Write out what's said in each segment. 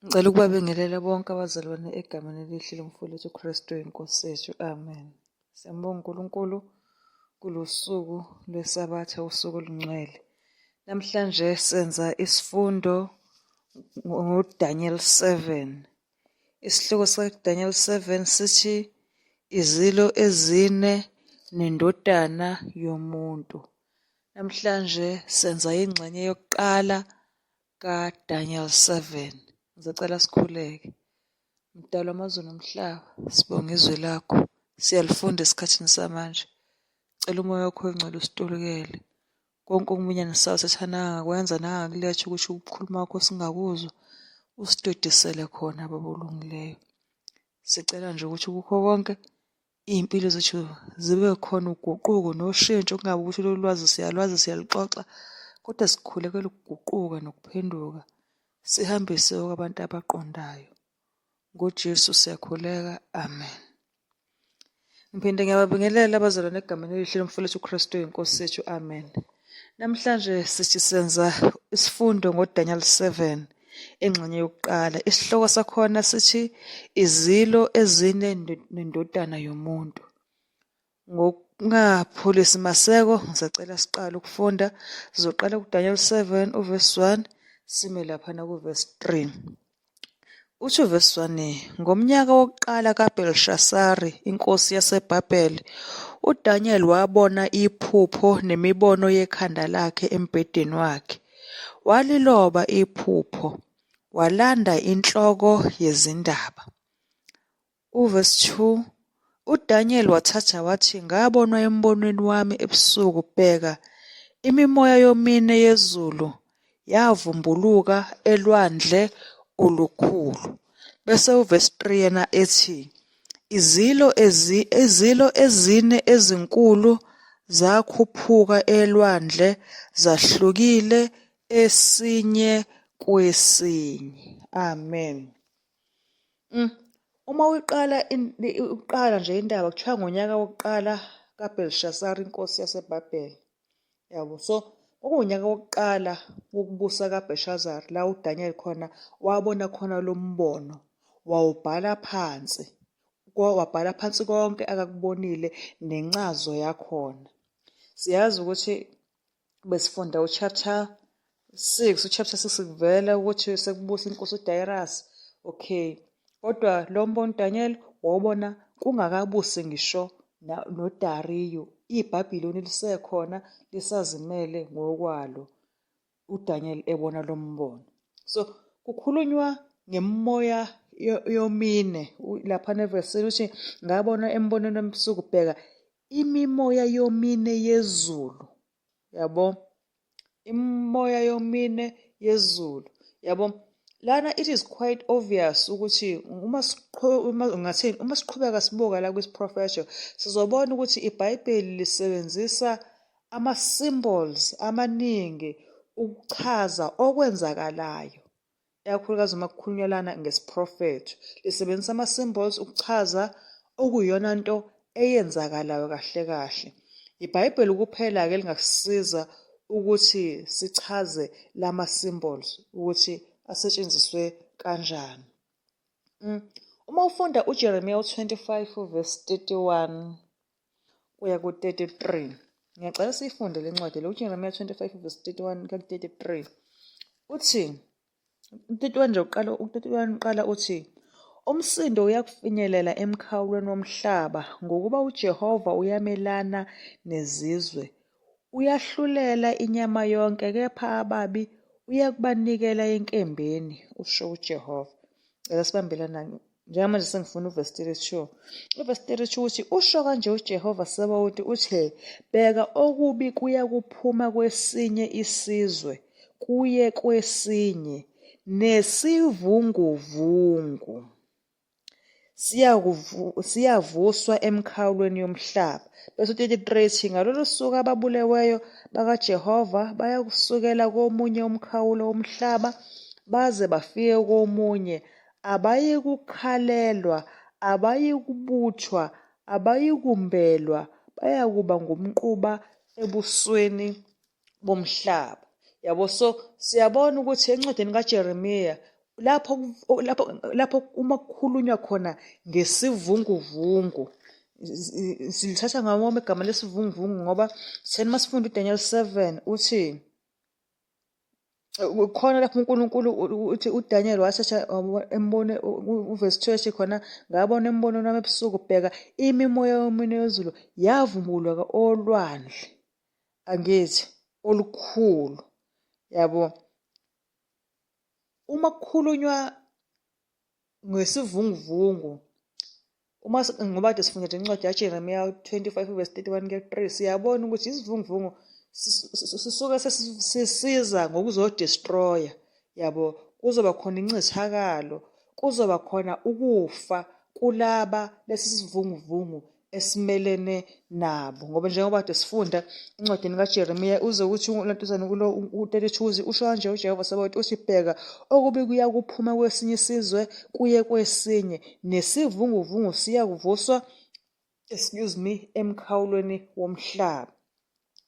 Ngicela ukubabingelela bonke abazalwane egameni elihle lomfowethu uKristu inkosi yethu. Amen. Siyambonga uNkulunkulu kulosuku lweSabatha, usuku olungcwele. Namhlanje senza isifundo ngoDaniel 7. Isihloko sikaDaniel 7 sithi izilo ezine nendodana yomuntu. Namhlanje senza ingxenye yokuqala kaDaniel 7. Ngizocela sikhuleke. Mdali wamazulu nomhlaba, sibonga izwi lakho. Siyalifunda esikhathini samanje. Cela umoya wakho ongcwele usitulukele. Konke okuminyana sawo sathana angakwenza nangakuletha ukuthi ukukhuluma kwakho singakuzwa, usidodisele khona Baba olungileyo. Sicela nje ukuthi kukho konke iy'mpilo zethu zibe khona uguquko noshintsho, kungabi ukuthi lolu lwazi siyalwazi siyaluxoxa, kodwa sikhulekela ukuguquka nokuphenduka. Sihambise abantu abaqondayo. NgoJesu siyakhuleka. Amen. Ngiphinde ngiyababingelela abazalwane egameni elihle lomfowethu uKristu inkosi yethu. Amen. Namhlanje sithi senza isifundo ngoDaniel 7, ingxenye yokuqala. Isihloko sakhona sithi izilo ezine nendodana yomuntu. Ngokungapholisi maseko, ngisacela siqale ukufunda. Sizoqala kuDaniel 7 uverse 1 sime laphana kuverse 3. Uthi uverse 1, ngomnyaka wokuqala kaBelishasari inkosi yaseBhabheli, uDaniel wabona iphupho nemibono yekhanda lakhe embhedeni wakhe. Waliloba iphupho, walanda inhloko yezindaba. Uverse 2, uDaniel wathatha wathi, ngabonwa embonweni wami ebusuku, bheka, imimoya yomine yezulu yavumbuluka elwandle olukhulu. Bese uverse 3 yena ethi, izilo ezine ezinkulu zakhuphuka elwandle zahlukile esinye kwesinye. Amen. Uma uqala nje indaba kuthiwa ngonyaka wokuqala kaBelishasari inkosi yaseBhabheli. Yabo, so okuwunyaka wokuqala wokubusa kaBelishazari la uDaniel khona wabona khona lo mbono, wawubhala phansi. Wabhala phansi konke akakubonile nencazo yakhona. Siyazi ukuthi besifunda uchapter 6 kuvela ukuthi sekubusa inkosi uDarius. Okay. Kodwa lo mbono uDaniel wawubona kungakabusi ngisho noDariyo. iBhabhiloni lisekhona lisazimele ngokwalo. uDaniel ebona lo mbono. So kukhulunywa ngemimoya yomine lapha nevesini uthi ngabona embonweni ebusuku, bheka, imimoya yomine yezulu. Yabo, imimoya yomine yezulu. Yabo, lana it is quite obvious ukuthi uma siqhubeka sibuka la kwisiprofesho sizobona ukuthi iBhayibheli lisebenzisa ama-symbols amaningi ukuchaza okwenzakalayo. Ikakhulukazi uma kukhulunywa lana ngesiprofetho, lisebenzisa ama-symbols ukuchaza okuyiyona nto eyenzakalayo kahle kahle. iBhayibheli kuphela-ke lingasisiza ukuthi sichaze lama-symbols ukuthi asetshenziswe kanjani. Uma ufunda uJeremiya 25 verse 31 kuya ku-33, ngiyacela siyifunde le ncwadi le uJeremiya 25 verse 31 kuya ku-33. Uthi, u-31 nje uqala uthi, umsindo uyakufinyelela emkhawulweni womhlaba ngokuba uJehova uyamelana nezizwe. Uyahlulela inyama yonke, kepha ababi uyakubanikela enkembeni, usho uJehova. Cela sibambelana njengamanje sengifuna uverse 32. Uverse 32 uthi, usho kanje uJehova Sabaothi uthi, bheka, okubi kuyakuphuma kwesinye isizwe kuye kwesinye, nesivunguvungu siyavuswa emkhawulweni yomhlaba. Bese 33, ngalolu suku ababuleweyo bakaJehova bayakusukela komunye umkhawulo womhlaba baze bafike komunye. Abayikukhalelwa, abayikubuthwa, abayikumbelwa, bayakuba ngumquba ebusweni bomhlaba. Yabo, so siyabona ukuthi encwadini kaJeremiya lapho uma kukhulunywa khona ngesivunguvungu, silithatha ngawoma igama lesivunguvungu ngoba sitheni masifunda uDaniel 7 uthi khona lapho uNkulunkulu uthi uDaniel wasesha embone uverse 2 khona ngabona embono nami ebusuku bheka imimoya yomine yezulu yavumbuluka olwandle angithi olukhulu yabo. Uma kukhulunywa ngesivunguvungu ngoba kade sifunda nje incwadi yaJeremiya 25 verse 31 kuya 3 siyabona ukuthi isivunguvungu sisuke sisiza ngokuzodestroya yabo. Kuzoba khona incithakalo, kuzoba khona ukufa kulaba lesi sivunguvungu esimelene nabo ngoba njengoba kade sifunda incwadini kaJeremiya uze uthi uLantuzana u-32 usho kanje uJehova Sabaoth uthi bheka okubi kuya kuphuma kwesinye isizwe kuye kwesinye nesivunguvungu siyakuvuswa emkhawulweni womhlaba.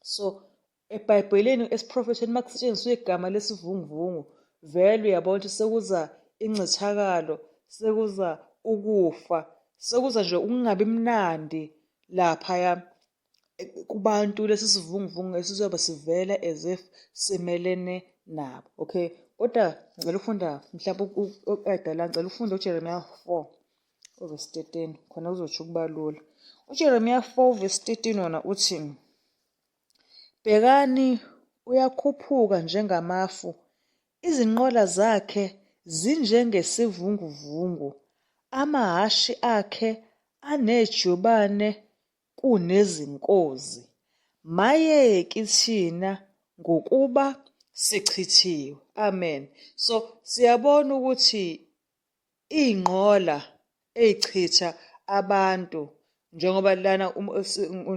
So eBhayibhelini esiprofetheni makusetshenziswa igama lesivunguvungu vele uyabona ukuthi sekuza incithakalo, sekuza ukufa, sekuza nje ukungabi mnandi laphaya kubantu lesi sivunguvungu esizobe sivela as if simelene nabo. Okay, kodwa ngicela ufunda mhlawumbe uqeda ngicela ufunda uJeremiya 4 verse 13 khona kuzotsho ukuba lula. uJeremiya 4 verse 13 wona uthi bhekani uyakhuphuka njengamafu, izinqola zakhe zinjengesivunguvungu, amahhashi akhe anejubane kunezinkozi. Maye kithina ngokuba sichithiwe. Amen. So siyabona ukuthi iy'nqola ey'chitha abantu njengoba lana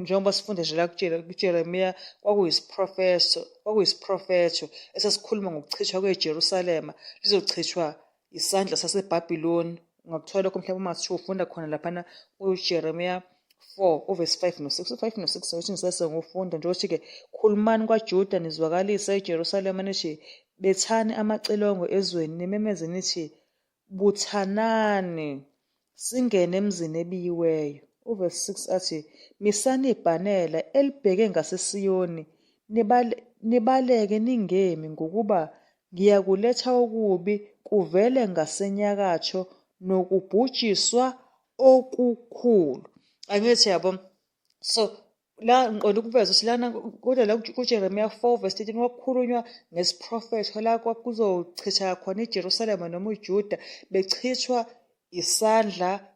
njengoba sifunde nje la kuJeremiya kwakuyisiprofetho esasikhuluma ngokuchithwa kweJerusalema lizochithwa isandla saseBhabhiloni. Ungakuthola lokho mhlawumbe uma kuthiwa ufunda khona laphana kuJeremiya 4 verse 5 no 6. 5 no 6 ukuthi ngisase ngufunda nje ukuthi-ke khulumani kwaJuda nizwakalise eJerusalema nithi bethani amacilongo ezweni nimemeze nithi buthanani singene emzini ebiyiweyo. Uverse 6 athi misani ibhanela elibheke ngaseSiyoni nibaleke ningemi ngokuba ngiyakuletha okubi kuvele ngasenyakatho nokubhujiswa okukhulu. Angithi yabo. So la ngiqonda ukuveza ukuthi lana kodwa la kuJeremiya 4 verse 13 kwakukhulunywa ngesiprofetho la kuzochitha khona iJerusalema noma uJuda bechithwa isandla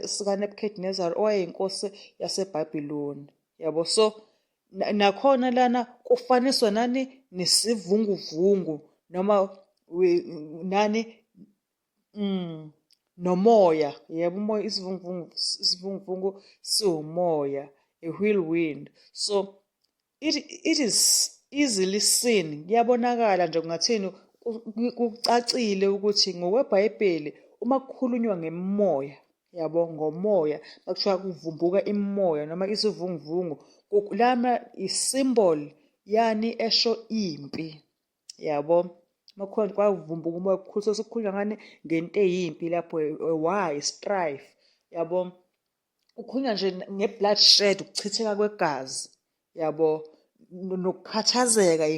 sikaNebukadnezar owayeyinkosi yaseBhabhiloni yabo. So nakhona lana kufaniswa nani nesivunguvungu noma nani nomoya yebo. Umoya, isivunguvungu siwumoya, a whirlwind. So it is easily seen, kuyabonakala nje kungathini kucacile ukuthi ngokweBhayibheli uma kukhulunywa ngemoya yabo, ngomoya bakuthiwa kuvumbuka imimoya noma isivunguvungu lana i-symbol yani esho impi yabo. Makhona kwavumbuka umoya kukhulu sekukhulunywa ngani ngento eyimpi lapho why strife yabo. Ukhulunywa nje nge-bloodshed, ukuchitheka kwegazi yabo, nokukhathazeka,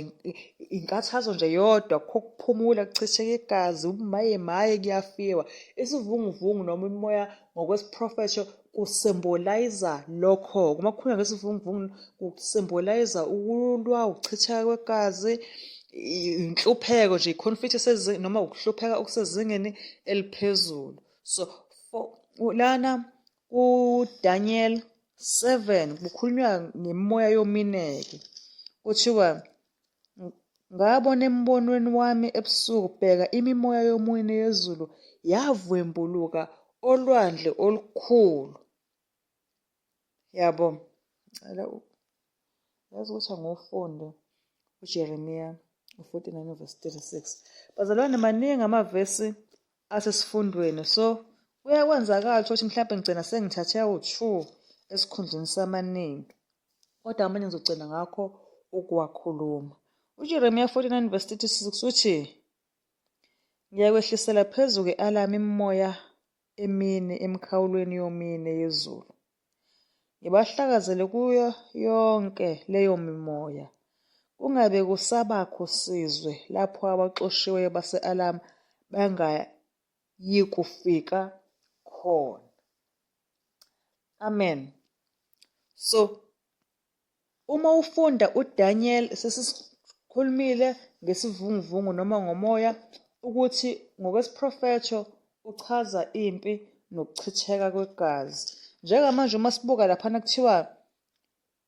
inkathazo nje yodwa kuphumula kuchitheka igazi, umaye kuyafiwa. Isivunguvungu noma imimoya ngokwesiprofetho kusymbolize lokho. Uma kukhulunywa ngesivunguvungu kusymbolize ukulwa, ukuchitheka kwegazi, inhlupheko nje, i-conflict noma ukuhlupheka okusezingeni eliphezulu. So lana uDaniel 7 kukhulunywa ngemimoya yomine-ke. Kuthiwa ngabona embonweni wami ebusuku bheka imimoya yomine yezulu yavwembuluka olwandle olukhulu yabo. Yazi ukuthi angiwufunde uJeremiya 49 verse 36. Bazalwane, maningi amavesi asesifundweni, so kuyakwenzakala ukuthi mhlawumbe ngigcina sengithathe awu-2 esikhundleni samaningi, kodwa amanye ngizogcina ngakho ukuwakhuluma. uJeremiya 49 verse 36 uthi Ngiyakwehlisela phezu kwe-alamu imimoya emine emikhawulweni yomine yezulu. Ngibahlakazele kuyo yonke leyo mimoya. Kungabe kusabakho sizwe lapho abaxoshiweyo base-alamu bangayikufika khona. Amen. So, uma ufunda uDaniel, sesikhulumile ngesivunguvungu noma ngomoya ukuthi ngokwesiprofetho uchaza impi nokuchitheka kwegazi. Njengamanje uma sibuka laphana kuthiwa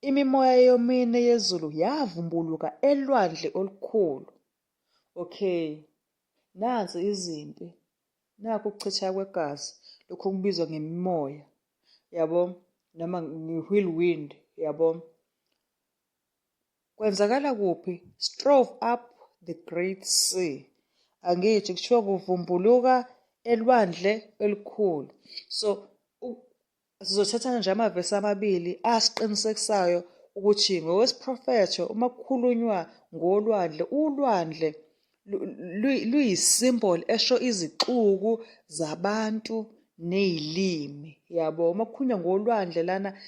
imimoya yomine yezulu yavumbuluka elwandle olukhulu. Okay, nansi izimpi, nakho ukuchitheka kwegazi, lokhu kubizwa ngemimoya, yabo, noma nge-whirlwind, yabo. Kwenzakala kuphi? Strove up the great sea. Angithi kuthiwa kuvumbuluka elwandle elikhulu. So sizothatha nje amavesi amabili asiqinisekisayo ukuthi ngokwesiprofetho uma kukhulunywa ngolwandle, ulwandle luyisimboli esho izixuku zabantu ney'limi, yabo. Uma kukhulunywa ngolwandle lana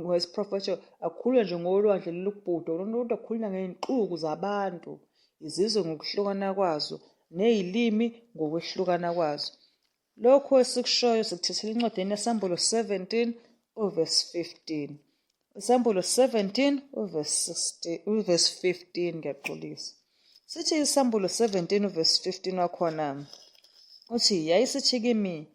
ngesiprofetho akukhulunywa nje ngolwandle lolubhudo, kodwa kukhulunywa ngey'nquku zabantu, izizwe ngokuhlukana kwazo, ney'limi ngokwehlukana kwazo. Lokhu esikushoyo sikuthathela encwadini yesambulo 17 uvesi 15. Isambulo 17 uvesi 15, ngiyaxolisa. Sithi isambulo 17 uvesi 15 wakhona, uthi yayisithi kimi,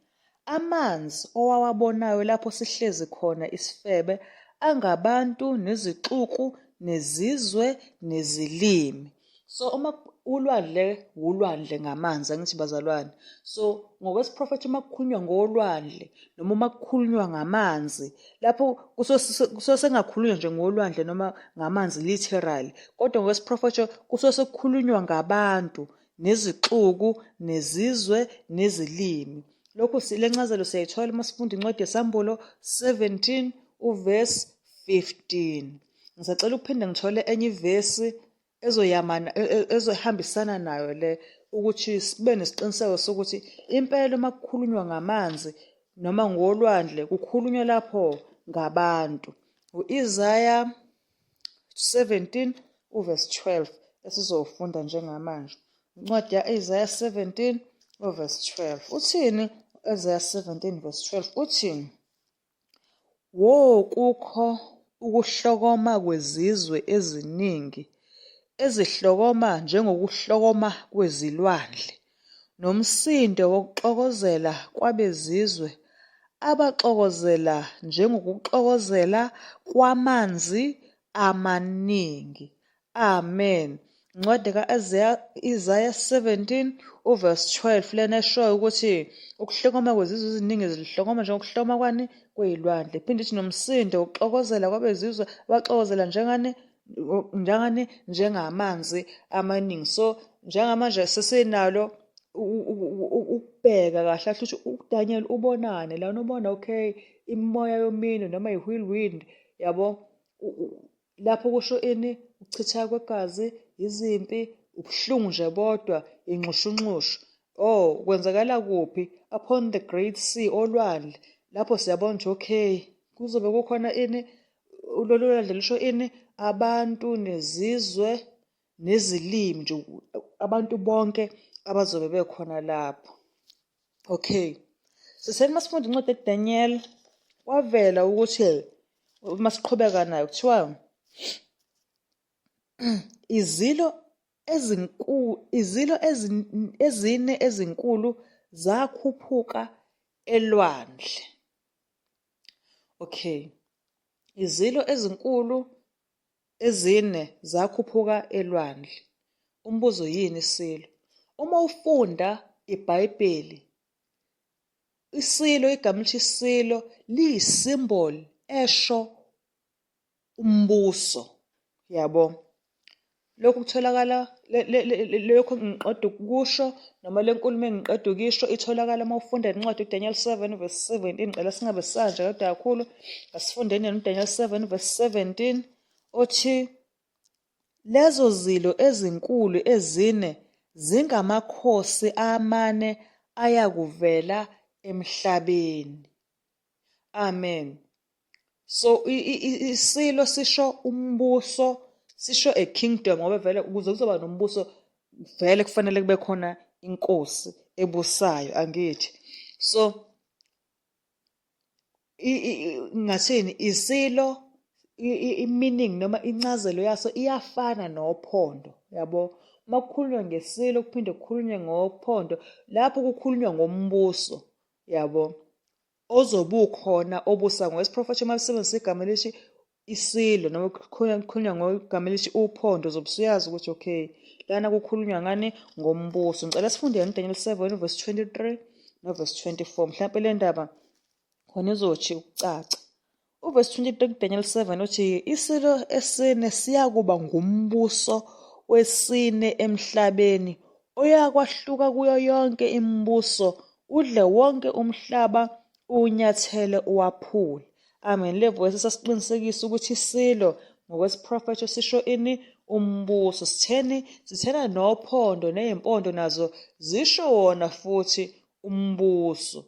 amanzi owawabonayo lapho sihlezi khona isifebe angabantu nezixuku nezizwe nezilimi. So uma ulwandle ngamanzi, angithi bazalwane. So ngokwesiprofetho uma kukhulunywa ngolwandle noma uma kukhulunywa ngamanzi, lapho kusuke sengakhulunywa nje ngolwandle noma ngamanzi literally, kodwa ngokwesiprofetho kusuke sekukhulunywa ngabantu nezixuku nezizwe nezilimi. Lokhu le ncazelo siyayithola uma sifunda incwadi yesambulo 17 uvesi 15. Ngisacela ukuphinde ngithole enye ivesi ezohambisana nayo le, ukuthi sibe nesiqiniseko sokuthi impela uma kukhulunywa ngamanzi noma ngolwandle kukhulunywa lapho ngabantu. U-Isaya 17 uvesi 12 esizowufunda njengamanje. Incwadi ya-Isaya 17 uvesi 12. Uthini u-Isaya 17 vesi 12? Uthini? Kukho ukuhlokoma kwezizwe eziningi ezihlokoma njengokuhlokoma kwezilwandle, nomsindo wokuxokozela kwabezizwe abaxokozela njengokuxokozela kwamanzi amaningi. Amen. Incwadi ka-Isaya 17 uvesi 12 lena eshoyo ukuthi ukuhlokoma kwezizwe eziningi zihlokoma njengokuhlokoma kwani kwey'lwandle. Iphinde ithi nomsindo wokuxokozela kwabezizwe abaxokozela njengamanzi amaningi. So njengamanje sesinalo ukubheka kahle ukuthi uDaniel ubonani lana, ubona okay imimoya yomine noma i-whirlwind, yabo. Lapho kusho ini? Ukuchitheka kwegazi, izimpi, ubuhlungu nje bodwa, inxushunxushu. Kwenzakala kuphi? Upon the great sea, olwandle. Lapho siyabona nje okay kuzobe kukhona ini? Lolu lwandle lusho ini? Abantu nezizwe nezilimi nje, abantu bonke abazobe bekhona lapho. Okay, siseni masifunda incwadi yaDaniel, kwavela ukuthi masiqhubeka nayo kuthiwa izilo ezine ezinkulu zakhuphuka elwandle. Okay, izilo ezinkulu ezine zakhuphuka elwandle. Umbuzo yini isilo? Uma ufunda iBhayibheli, isilo, igama lithi isilo liyisimboli esho umbuso, yabo. Lokhu kutholakala lokhu ngiqeda ukusho noma le nkulumo engiqeda ukisho itholakala uma ufunda incwadi uDaniel 7 vesi 17. Ngicela singabe sisanje kodwa kakhulu asifundeni yena uDaniel 7 vesi 17, othi lezo zilo ezinkulu ezine zingamakhosi amane ayakuvela emhlabeni. Amen. So isilo sisho umbuso, sisho a kingdom ngoba vele ukuze kuzoba nombuso vele kufanele kube khona inkosi ebusayo, angithi? So ngathini isilo, i-meaning noma incazelo yaso iyafana nophondo, yabo. Uma kukhulunywa ngesilo kuphinde kukhulunywe ngophondo, lapho kukhulunywa ngombuso, yabo, ozobe ukhona obusa ngowesiprofethi. Uma lisebenzisa igama elithi isilo noma kukhulunywa ngegama elithi uphondo, uzobe usuyazi ukuthi okay, lana kukhulunywa ngani? Ngombuso. Ngicela sifunde uDaniel 7 verse 23 no-verse 24. Mhlawumpe le ndaba khona izothi ukucaca. Uverse 23 Daniel 7 uthi isilo esine siyakuba ngumbuso wesine emhlabeni oyakwahluka kuyo yonke imibuso, udle wonke umhlaba unyathele uwaphule. Amen. Le voice sasiqinisekisa ukuthi isilo ngokwesiprofethi sisho ini? Umbuso. Sithena nophondo neyimpondo nazo zisho wona futhi umbuso.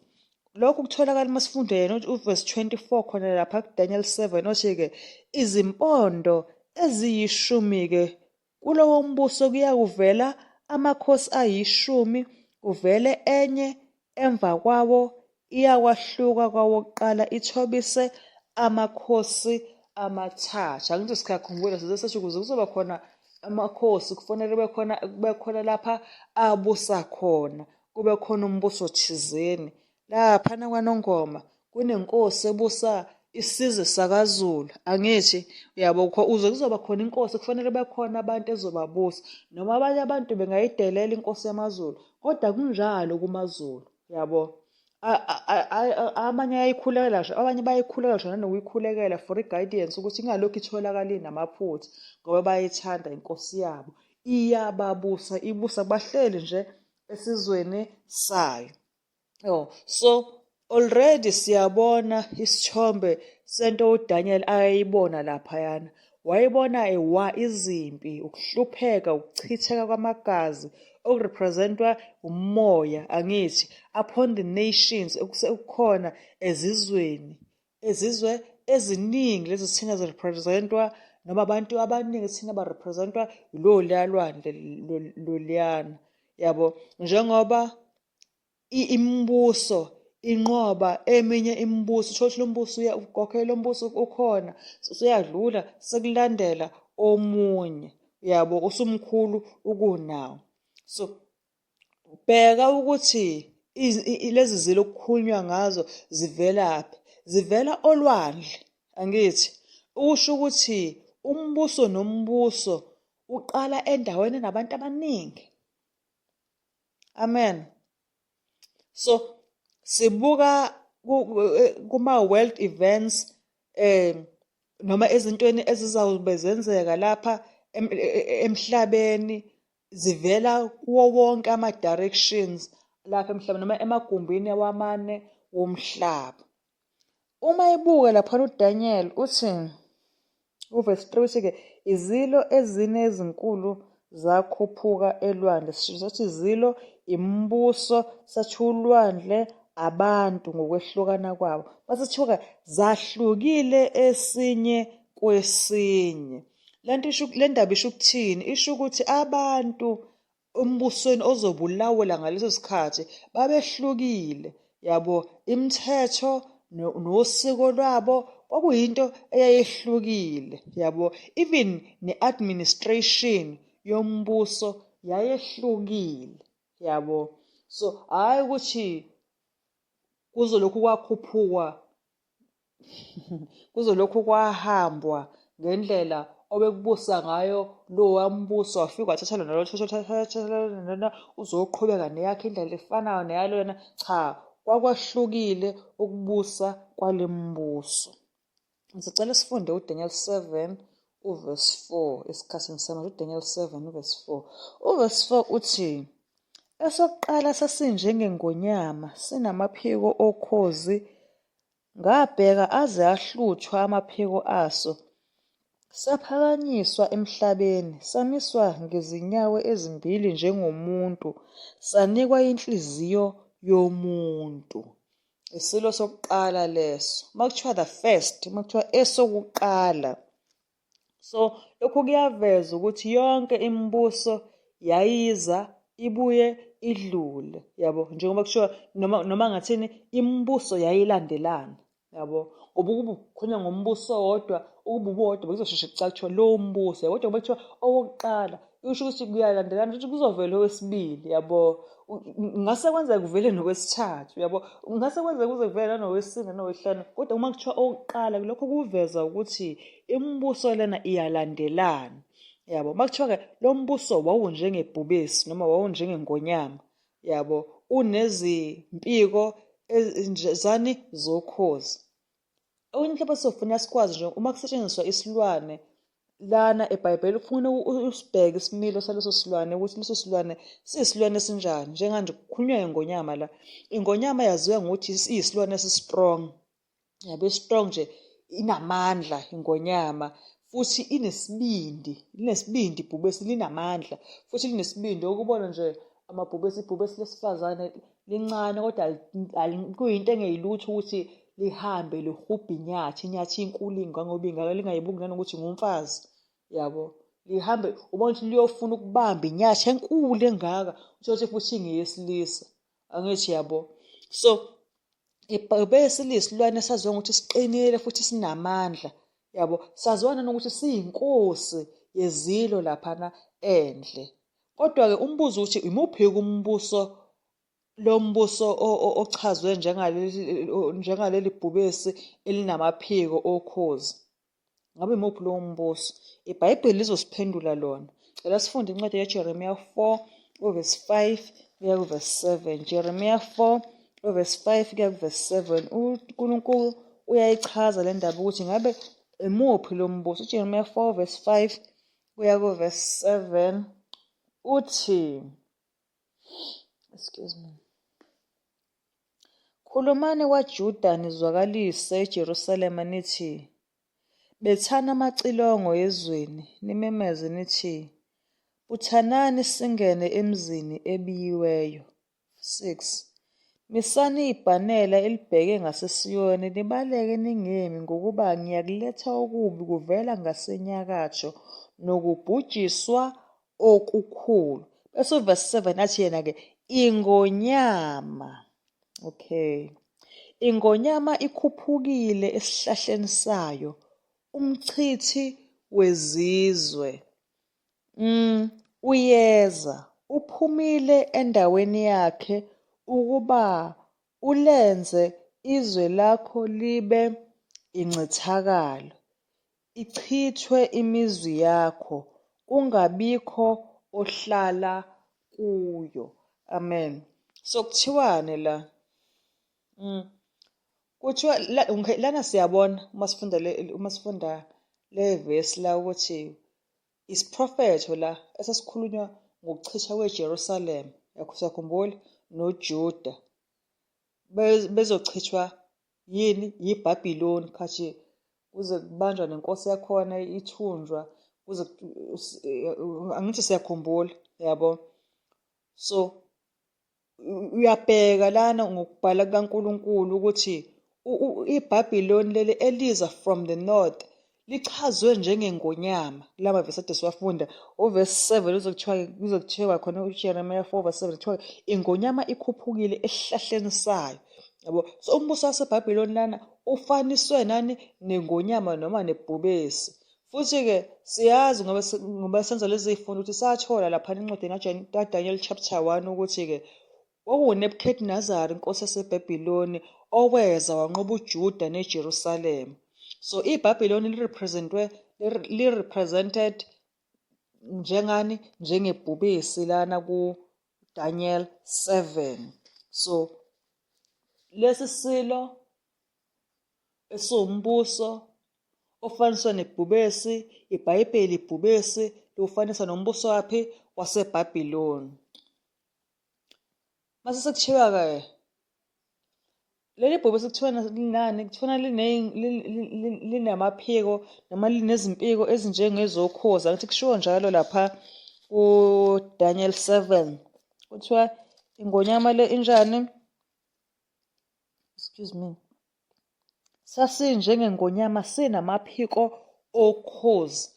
Lokhu kutholakala uma sifunde yena uverse 24 khona lapha kuDaniel 7 othi-ke izimpondo eziyishumi-ke kulowo mbuso kuyakuvela amakhosi 10, kuvele enye emva kwawo iyakwahluka kwawokuqala ithobise amakhosi 3. Angithi sikakhumbula sizesesho ukuze kuzoba khona amakhosi kufanele kube khona lapha abusa khona, kube khona umbuso thizeni. Laphana kwaNongoma kunenkosi ebusa isizwe sakaZulu, angithi? Yabo, uze kuzoba khona inkosi kufanele bekhona abantu ezobabusa, noma abanye abantu bengayidelela inkosi yamaZulu, kodwa kunjalo kumaZulu, yabo. Abanye bayikhulekela nje nanokuyikhulekela for i-guidance ukuthi ingalokhu itholakala inamaphutha ngoba bayithanda inkosi yabo, iyababusa, ibusa bahleli nje esizweni sayo. So already siyabona isithombe sento uDaniel ayayibona laphayana. Wayibona izimpi, ukuhlupheka, ukuchitheka kwamagazi okurepresentwa umoya, angithi, upon the nations okukhona izizwe eziningi lezi thina zirepresentwa noma abantu abaningi thina barepresentwa iloliya lwandle loliyana, yabo. Njengoba imibuso inqoba eminye imibuso, uthola lo mbuso ukhokhela lo mbuso ukhona usuyadlula sekulandela omunye, yabo, usumkhulu ukunawo. So bheka ukuthi lezi zilo okukhulunywa ngazo zivelaphi? Zivela olwandle, angithi? Usho ukuthi umbuso nombuso uqala endaweni enabantu abaningi. Amen. So sibuka kuma-world events noma ezintweni ezizawube zenzeka lapha emhlabeni, zivela kuwo wonke ama-directions lapha emhlabeni noma emagumbini wamane womhlaba. Uma ibuka laphana uDaniel uthi uverse 3 uthi-ke izilo ezine ezinkulu zakhuphuka elwandle. Sithi izilo imibuso, sathi ulwandle abantu ngokwehlukana kwabo. Basithiwa zahlukile esinye kwesinye. Le ndaba isho ukuthini? Isho ukuthi abantu embusweni ozobe ulawula ngaleso sikhathi babehlukile, yabo. Imithetho nosiko lwabo kwakuyinto eyayehlukile, yabo. Even ne-administration yombuso yayehlukile, yabo. So hhayi ukuthi kuzolokhu kwakhuphuka kuzolokhu kwahambwa ngendlela obekubusa ngayo lowa mbuso, wafika wathatha lona uzoqhubeka neyakhe indlela efanayo neyalona. Cha, kwakwahlukile ukubusa kwale mbuso. Ngisicela sifunde uDaniel 7 uverse 4 esikhathini samanje. uDaniel 7 uverse 4. Uverse 4 uthi esokuqala sasinjengengonyama sinamaphiko okhozi, ngabheka aze ahluthwa amaphiko aso, saphakanyiswa emhlabeni, samiswa ngezinyawo ezimbili njengomuntu, sanikwa inhliziyo yomuntu. Isilo sokuqala leso. Makuthiwa the first, makuthiwa esokuqala. So lokhu kuyaveza ukuthi yonke imibuso yayiza ibuye idlule, yabo, njengoba kushiwo noma ngathini imibuso yayilandelana, yabo, ngoba ukuba kukhulunywa ngombuso owodwa, ukuba uwodwa bekuzosheshe kucace kuthiwa lowo mbuso, kodwa ngoba kuthiwa owokuqala kusho ukuthi kuyalandelana, ukuthi kuzovela owesibili, yabo. Ngase kwenzeka kuvele nowesithathu, yabo, ngase kwenzeka kuze kuvele nanowesine nowesihlanu, kodwa uma kuthiwa owokuqala lokho kuveza ukuthi imibuso lena iyalandelana, yabo. Makuthiwa-ke lo mbuso wawunjengebhubesi noma wawunjengengonyama, yabo, unezimpiko zani zokhozi. Okunye mhlawumbe sizofuna sikwazi nje uma kusetshenziswa isilwane lana eBhayibheli, ufuna usibheke isimilo saleso silwane ukuthi leso silwane siyisilwane esinjani. Njenganje kukhulunywa ngengonyama la. Ingonyama yaziwa ngokuthi iyisilwane esi-strong, yabo, strong nje, inamandla ingonyama, futhi linesibindi ibhubesi, linamandla futhi linesibindi. Ukubona nje ibhubesi lesifazane lincane kodwa kuyinto engeyilutho ukuthi lihambe lihubhe inyathi inkulu kangoba ingaka lingayibuki nanokuthi ngumfazi, yabo. Lihambe ubona ukuthi liyofuna ukubamba inyathi enkulu engaka, uthole futhi ingeyesilisa, angithi, yabo. So ibhubesi liyisilwane esaziwa ngokuthi siqinile futhi sinamandla, yabo. Saziwa nanokuthi siyinkosi yezilo laphana endle. Kodwa-ke umbuzo ukuthi imuphi-ke umbuso, lo mbuso ochazwe njengaleli bhubesi elinamaphiko okhozi? Ngabe imuphi lowo mbuso? IBhayibheli lizosiphendula lona. Cela sifunde incwadi yaJeremiya 4 verse 5 kuya kuverse 7. Jeremiya 4 verse 5 kuya kuverse 7. uNkulunkulu uyayichaza le ndaba ukuthi ngabe imuphi lo mbuso. uJeremiya 4 verse 5 kuya kuverse 7 uthi, excuse me, khulumani kwaJuda nizwakalise eJerusalema nithi, bethani amacilongo ezweni, nimemeze nithi, buthanani singene emzini ebiyiweyo. 6. Misani ibhanela elibheke ngaseSiyoni, nibaleke ningemi, ngokuba ngiyakuletha okubi kuvela ngasenyakatho nokubhujiswa okukhulu. Bese uverse 7 athi yena-ke, ingonyama, okay, ingonyama ikhuphukile esihlahleni sayo, umchithi wezizwe uyeza, uphumile endaweni yakhe ukuba ulenze izwe lakho libe incithakalo, ichithwe imizwi yakho, kungabikho ohlala kuyo. Amen. So kuthiwane la? Kuthiwa lana siyabona uma sifunda le verse la ukuthi isiprofetho la esasikhulunywa ngokuchithwa kweJerusalem, yakhumbula, noJuda bezochithwa yini? YiBhabhiloni, khathi kuze kubanjwa nenkosi yakhona ithunjwa, kuze angithi siyakhumbula, yabo. So uyabheka lana ngokubhala kukaNkulunkulu ukuthi iBhabhiloni leli eliza from the north lichazwe njengengonyama. Lama verse ade siwafunda, uverse 7 kuzokuthiwa khona uJeremiya 4 verse 7 kuthiwa ingonyama ikhuphukile esihlahleni sayo, yabo. So umbuso waseBhabhiloni lana ufaniswe nani? Nengonyama noma nebhubesi. Futhi-ke siyazi ngoba senza lezi zifundo ukuthi sathola laphana encwadini kaDaniel chapter 1 ukuthi-ke kwakunguNebukadnezari inkosi yaseBhabhiloni oweza wanqoba uJuda neJerusalema. So iBhabhiloni li-represented njengani? Njengebhubesi lana kuDaniel 7. So lesi silo esiwumbuso ofaniswa nebhubesi, iBhayibheli ibhubesi liwufanisa nombuso waphi? WaseBhabhiloni. Mase sekuthiwa-ke leli bhubesi kuthiwa linani, kuthiwa linamaphiko noma linezimpiko ezinjengezokhozi. Angithi kushiwo njalo lapha kuDaniel 7. Kuthiwa ingonyama le injani? Excuse me. Sasinjengengonyama sinamaphiko okhozi.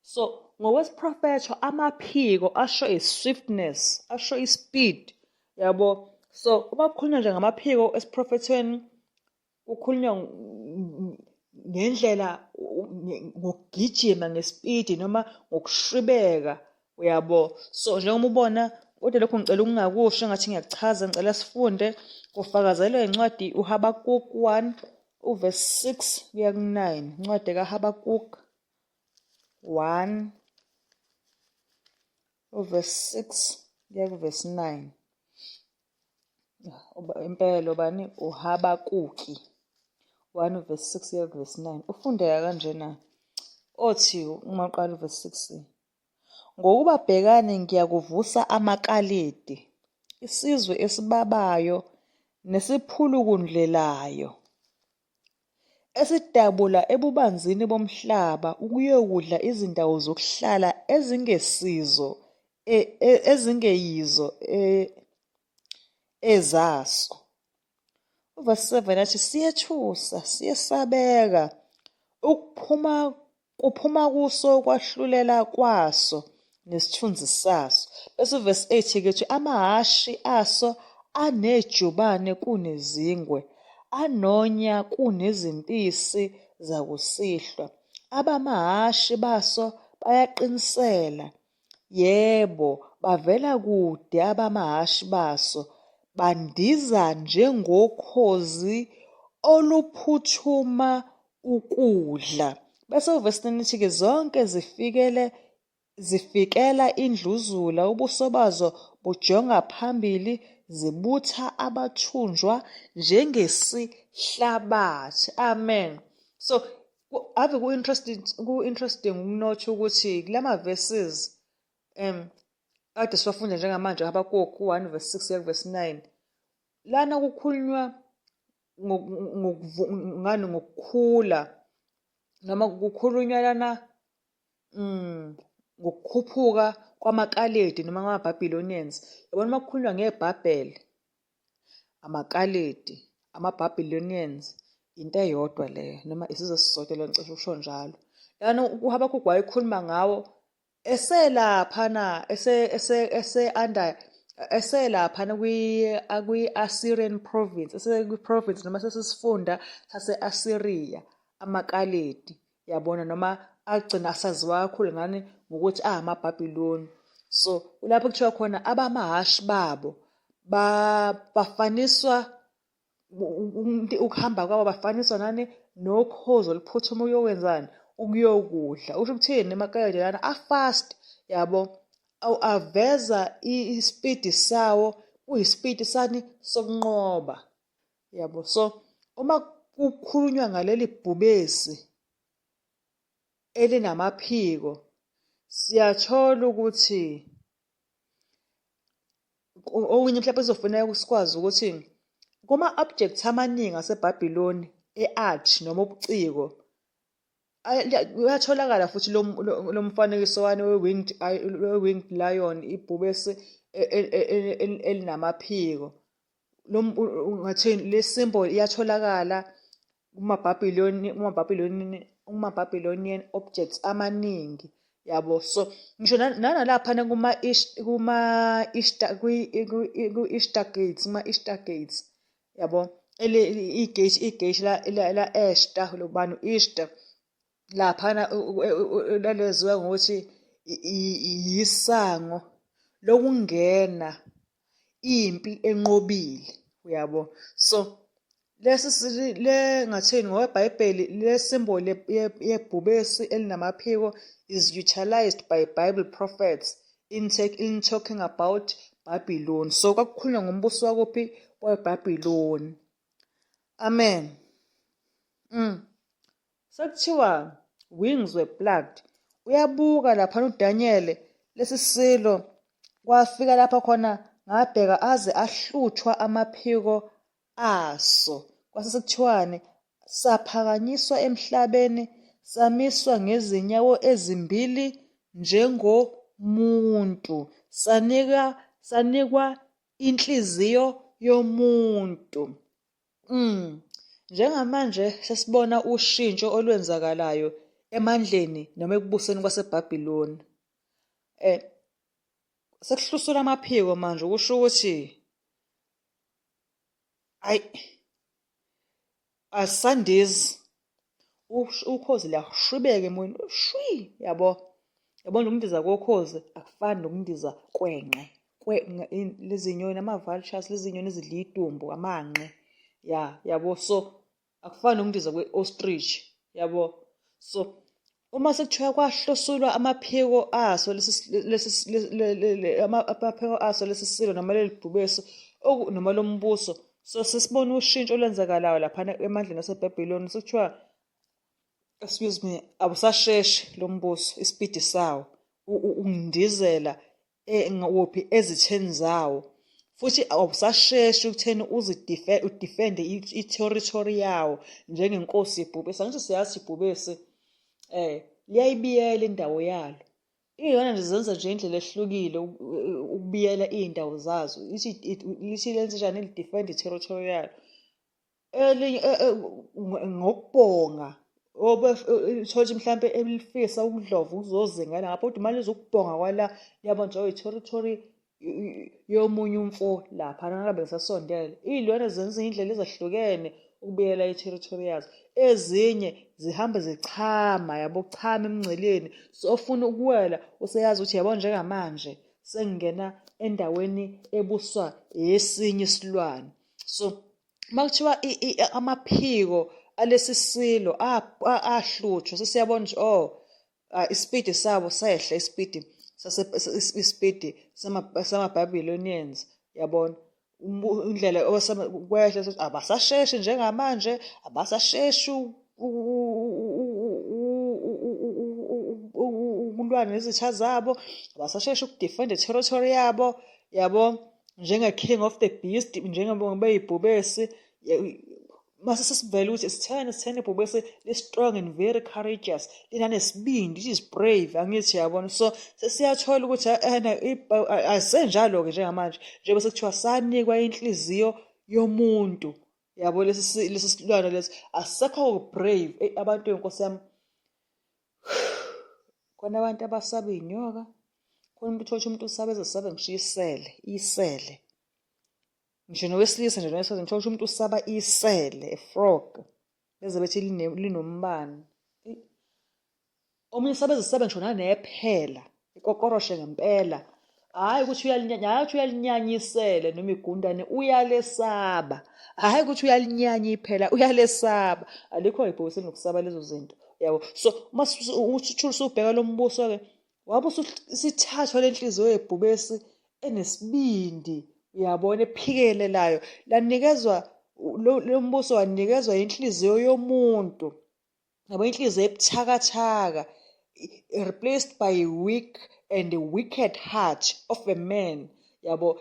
So ngokwesiprofetho amaphiko asho i-swiftness, asho i-speed, yabo. So uma kukhulunywa nje ngamaphiko esiprofethweni kukhulunywa ngendlela ngokugijima ngesipidi noma ngokushwibeka, uyabo. So njengoba ubona kodwa lokho ngicela ukungakusho ngathi ngiyakuchaza, ngicela sifunde kufakazelwe incwadi uHabakkuk 1 uverse 6 kuya ku-9. Incwadi kaHabakkuk 1 uverse 6 kuya kuverse 9. Impela bani uHabakuki 1 verse 6 kuya verse 9. Ufundeka kanjena. Othi uma uqala uverse 6, ngokuba bhekani ngiyakuvusa amakalidi, isizwe esibabayo nesiphulukundlelayo, esidabula ebubanzini bomhlaba ukuyokudla izindawo zokuhlala ezingeyizo ezaso. Uverse 7 athi siyethusa, siyesabeka, kuphuma kuso kwahlulela kwaso nesithunzi saso. Bese uverse 8 ke uthi amahashi aso anejubane kunezingwe, anonya kunezimpisi zakusihlwa. Abamahashi baso bayaqinisela, yebo, bavela kude abamahashi baso, bandiza njengokhozi oluphuthuma ukudla. Bese uverse 9 ithi-ke zonke zifikela indluzula, ubuso bazo bujonga phambili, zibutha abathunjwa njengesihlabathi. Amen. So ave ku-interesting ukunotha ukuthi kulama verses kade siwafunda njengamanje Habakkuk 1 verse 6 kuya verse 9, lana kukhulunywa ngokukhula noma kukhulunywa lana ngokukhuphuka kwamakaledi noma ngama-Babylonians. Yabona uma kukhulunywa ngeBhabheli, amakaledi, ama-Babylonians, into eyodwa leyo noma isizwe esisodwa leyo, ngicishe ukusho njalo. Lana uHabakkuk wayekhuluma ngawo eselaphana eselaphana kwi-Assyrian province, esekwi-province noma sesisifunda sase-Assyria, amakaledi, yabona, noma agcina asaziwa kakhulu ngani ngokuthi amaBhabhiloni. So lapho kuthiwa khona abamahashi babo bafaniswa, ukuhamba kwabo bafaniswa nani nokhozi oluphuthuma ukuyokwenzani, ukuyokudla. Usho ukuthini emakaledi lana afast, yabo, aveza isipidi sawo, kuyisipidi sani sokunqoba, yabo. So uma kukhulunywa ngaleli bhubesi elinamaphiko, siyathola ukuthi okunye mhlawumbe kuzofuneka sikwazi ukuthi kuma-objects amaningi aseBhabhiloni e-art noma ubuciko uyatholakala futhi lo mfanekiso wani we-winged lion, ibhubesi elinamaphiko. Ungathini, le symbol iyatholakala kuma-Babylonian objects amaningi, yabo. So ngisho nanalaphana ku-Easter gates, yabo, igate la-Esther, lobani u-Easter, laphana laleziwa ngokuthi yisango lokungena impi enqobile, uyabo. So ngathini ngokwebhayibheli le symbol yebhubesi elinamaphiko is utilized by Bible prophets in talking about Babylon. So kwakukhulunywa ngombuso wakuphi, weBhabhiloni. Amen. Sekuthiwa wings were plucked. Uyabuka laphana uDaniel lesi silo, kwafika lapha khona ngabheka aze ahluthwa amaphiko aso, kwase sekuthiwani saphakanyiswa emhlabeni samiswa ngezinyawo ezimbili njengomuntu sanikwa inhliziyo yomuntu. Njengamanje sesibona ushintsho olwenzakalayo emandleni noma ekubuseni kwaseBhabhiloni. Sekuhlusula amaphiko manje ukusho ukuthi asisandizi ukhozi luyashwibeka emoyeni yabo nje ukundiza kokhozi akufani nokundiza kwenqe lezi nyoni ama-vultures, lezi nyoni ezidla idumbu, amanqe yabo, so akufani nokundiza kwe-ostrich yabo. So uma sekuthiwa kwahlosulwa amaphiko aso amaphiko aso lesi silo noma leli bhubesi noma lo mbuso, so sesibona ushintsho olwenzakalayo laphana emandleni aseBhabhiloni. Sekuthiwa excuse me, awusasheshi lo mbuso isipidi sawo ungindizela ngophi ezitheni zawo, futhi awusasheshi ukutheni udifende i-territory yawo njengenkosi yebhubesi. Angithi siyazi ibhubesi liyayibiyela indawo yalo. Iyona nje zenza nje indlela ehlukile ukubiyela iy'ndawo zazo. Lithi lenze njani lidifende i-territory yalo. Ngokubonga uthole mhlampe elifisa ukudlova ukuzozingela ngapha, kodwa imali izokubhonga kwala yabo nje i-territory yomunye umfo lapha nangabe ngisasondele. Iy'lwane zenza iy'ndlela ezahlukene ukubiyela i-territory yazo. Ezinye zihambe zichama yabo, chama emngceleni, so ofuna ukuwela useyazi ukuthi yabo njengamanje sengingena endaweni ebuswa esinye isilwane. So uma kuthiwa amaphiko alesi silo ahlutshwa, sesiyabona nje isipidi sabo sehla, isipidi sama-Babylonians yabona indlela kwehla abasasheshi njengamanje, abasasheshi ukulwa nezitha zabo, abasasheshi ukudifenda i-territory yabo yabo, njenge-King of the Beast, njengebhubesi. Mase sesivele ukuthi sitheni ibhubesi li-strong and very courageous, linanesibindi, it is brave, angithi yabona. So sesiyathola ukuthi asenjalo-ke njengamanje njengoba sekuthiwa sanikwa inhliziyo yomuntu yabo, lesi silwane lesi asisekho brave. Abantu enkosi yami, khona abantu abasaba iy'nyoka, khona umuntu uthole umuntu usaba ezesabe ngisho isele. Ngisho nowesilisa nje nowesifazane ngithola ukuthi umuntu usaba isele, a-frog, beze bethi linombani. Omunye usaba ezesabe ngisho nanephela, ikokoroshe ngempela. Hhayi ukuthi uyalinyanya isele noma igundane, uyalesaba. Hhayi ukuthi uyalinyanya iphela, uyalesaba. Alikho ibhubesi nokusaba lezo zinto yabo. So uma usubheka lo mbuso-ke, wabe usithathwa le nhliziyo yebhubesi enesibindi uyabona, ephikelelayo, lanikezwa lo mbuso wanikezwa inhliziyo yomuntu yabo, inhliziyo ebuthakathaka, replaced by weak and wicked heart of a man yabo,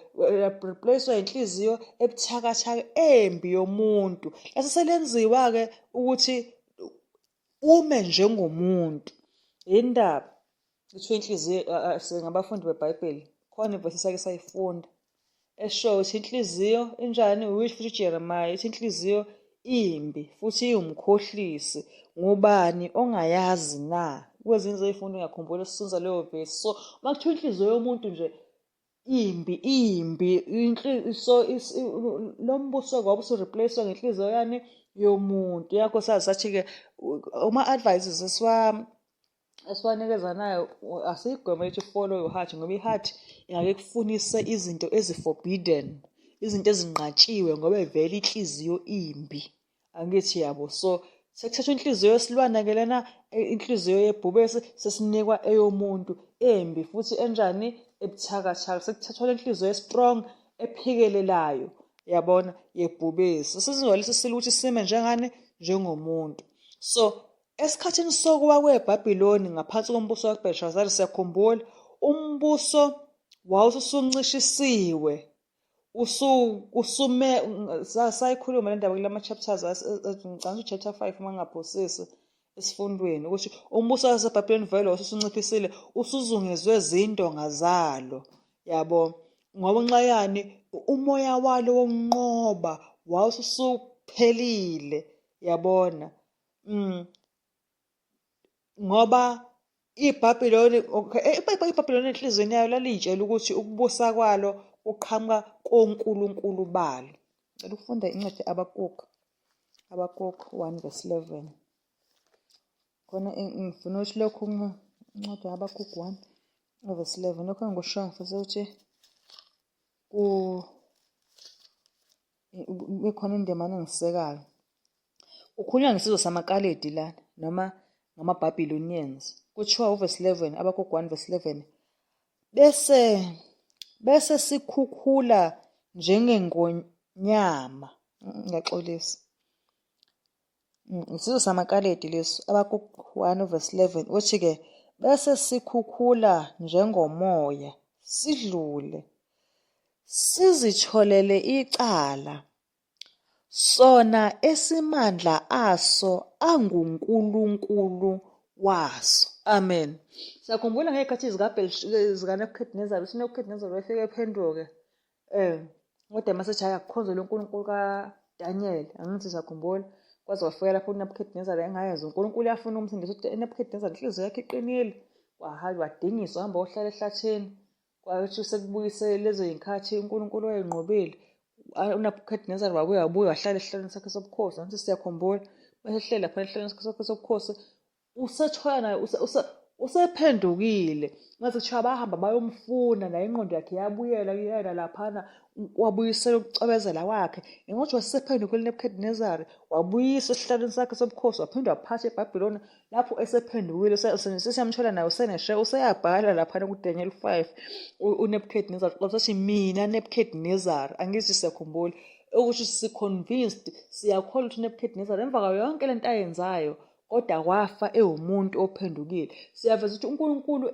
replacewa inhliziyo ebuthakathaka embi yomuntu. Laseselenziwa-ke ukuthi ume njengomuntu. Yindaba kuthiwa inhliziyo, singabafundi beBhayibheli khona ivesi sake sayifunda eshoyo ukuthi inhliziyo enjani, uyisho futhi uJeremiya ithi inhliziyo imbi futhi iwumkhohlisi, ngubani ongayazi na? Kwezinye zey'fundo ngiyakhumbula sisunza leyo vesi. So uma kuthiwa inhliziyo yomuntu nje imbi, so lo mbuso-ke wabe usureplacewa ngenhliziyo yani yomuntu. Yakho sathi-ke uma-advices esiwanikeza nayo asiyigweme ukuthi follow your heart, ngoba i-heart ingake kufunise izinto ezi-forbidden, izinto ezinqatshiwe ngoba vele inhliziyo imbi, angithi yabo. So sekuthathwa inhliziyo yesilwane-ke lena, inhliziyo yebhubesi sesinikwa eyomuntu embi futhi enjani, ebuthakathaka. Sekuthathwa le nhliziyo ye-strong ephikelelayo yabona yebhubesi, sesizwa lesi silo ukuthi sime njengani, njengomuntu. So esikhathini sokuwa kweBhabhiloni ngaphansi kombuso kaBhelishazari, siyakhumbula umbuso wawusuncishisiwe, usume sayikhuluma le ndaba kulama chapters ngicabanga chapter 5 uma ngaphosisi esifundweni ukuthi umbuso waseBhabhiloni vele wasunciphisile usuzungezwe zindonga zalo yabo ngoba nxa yani umoya walo wonqoba wawusuphelile yabona ngoba iBhabhiloni iBhabhiloni enhlizweni yayo laliyitshela ukuthi ukubusa kwalo uqhamuka konkulunkulu balo. Ngicela ukufunda incwadi Habakuk 1:11. Khona ngifuna ukuthi lokhu incwadi Habakuk 1:11 lokho ngikusho ngifisa ukuthi ikhona indemana engisekayo. Ukhulunywa ngesizwe samaKaledi la noma ngama-Babylonians. Kuthiwa uverse 11 Habakuk 1:11 bese sikhukhula njengengonyama. Ngiyaxolisa. Isizwe samaKaledi leso Habakuk 1:11 uthi-ke bese sikhukhula njengomoya sidlule sizitholele icala sona esimandla aso anguNkulunkulu waso. Amen. Siyakhumbula ngey'khathi zikaNebukadnezar ukuthi uNebukadnezar wayefika ephenduke kodwa mase akukhonzele uNkulunkulu kaDaniel. Angithi siyakhumbula kwaze wafika lapho uNebukadnezar engayenza uNkulunkulu yafuna umsindisa ukuthi uNebukadnezar inhliziyo yakhe iqinile wadingiswa hamba wohlala ehlathini kwathi sekubuyise lezo y'nkathi uNkulunkulu wayenqobile. uNebukadnezar wabuya wahlala esihlalweni sakhe sobukhosi. Angithi siyakhumbula masehleli lapha esihlalweni sakhe sobukhosi usethola naye usephendukile mase kuthiwa bahamba bayomfuna naye ingqondo yakhe yabuyela yena laphana wabuyisela ukucwebezela kwakhe ngokuthi wasephendukile uNebukadnezar wabuyisa esihlalweni sakhe sobukhosi waphinde waphatha eBhabhiloni. Lapho esephendukile sesiyamthola naye useyabhala laphana kuDaniel 5 uNebukadnezar uthi mina Nebukadnezar. Angithi siyakhumbula ukuthi si-convinced siyakholwa ukuthi uNebukadnezar emva kwayo yonke lento ayenzayo kodwa wafa ewumuntu ophendukile. Siyaveza ukuthi uNkulunkulu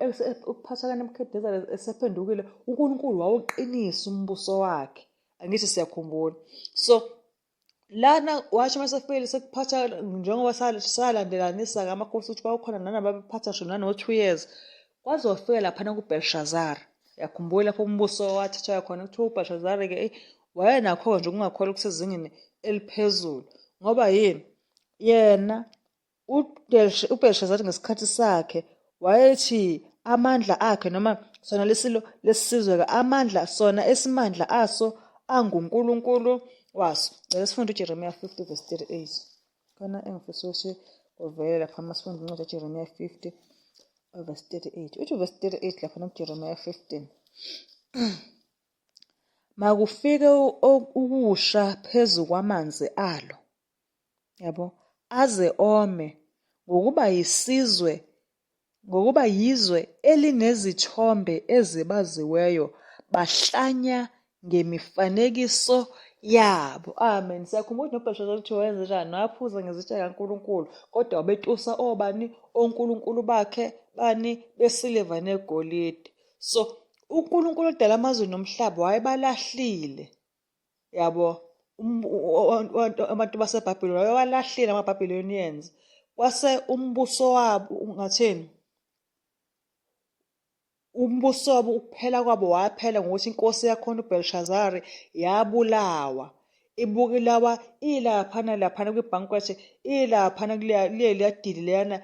ukuphatha kaNebukadnezar esephendukile uNkulunkulu wawuqinisa umbuso wakhe. Angithi siyakhumbula. So lana washo masefile sekuphatha njengoba salandelanisa ngamakhosi ukuthi kwakukhona nanababephatha shona no2 years kwaze wafika laphana kuBelshazar. Yakhumbula lapho umbuso wathathwa khona kuthiwa uBelshazar-ke wayenakho nje ukungakholwa okusezingeni eliphezulu ngoba yini yena uBelshazar ngesikhathi sakhe wayethi amandla akhe noma sona lesizwe amandla sona esimandla aso anguNkulunkulu waso. Lesifunda uJeremiah 50:38. Khona engifisa ukuthi uvele lapha masifunda incwadi kaJeremiah 50:38. Uthi verse 38 lapha noJeremiah 15. Makufike ukusha phezu kwamanzi alo. Yabo aze ome ngokuba yizwe elinezithombe ezibaziweyo bahlanya ngemifanekiso yabo. Amen. Siyakhumbula ukuthi noBelshazar uthi wayenza njani waphuza ngezitsha kaNkulunkulu kodwa wabetusa obani onkulunkulu bakhe bani besiliva negolide. So uNkulunkulu odala amazwe nomhlaba wayebalahlile yabo abantu baseBhabhiloni wayewalahlile amaBhabhilonians. Kwase umbuso wabo ungatheni umbuso wabo ukuphela kwabo waphela ngokuthi inkosi yakhona uBelshazar yabulawa. Ibukulawa ilaphana kwibanquet ilaphana kuleliya dili leyana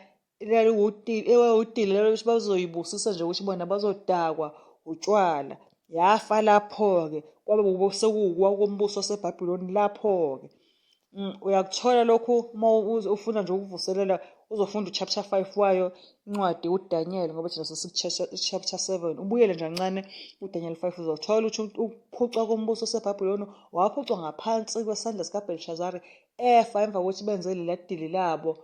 udili ukuthi bazoyibusisa nje ukuthi bona bazodakwa utshwala. Yafa lapho-ke kwaba sekuwukuwa kombuso waseBhabhiloni lapho-ke. Uyakuthola lokhu uma ufuna nje ukuvuselela uzofunda uchapter 5 wayo incwadi uDaniel ngoba thina chapter 7 ubuyele nje kancane uDaniel 5 uzothola ukuthi ukuphucwa kombuso waseBhabhiloni waphucwa ngaphansi kwesandla sikaBelshazar efa emva kokuthi benze leli dili labo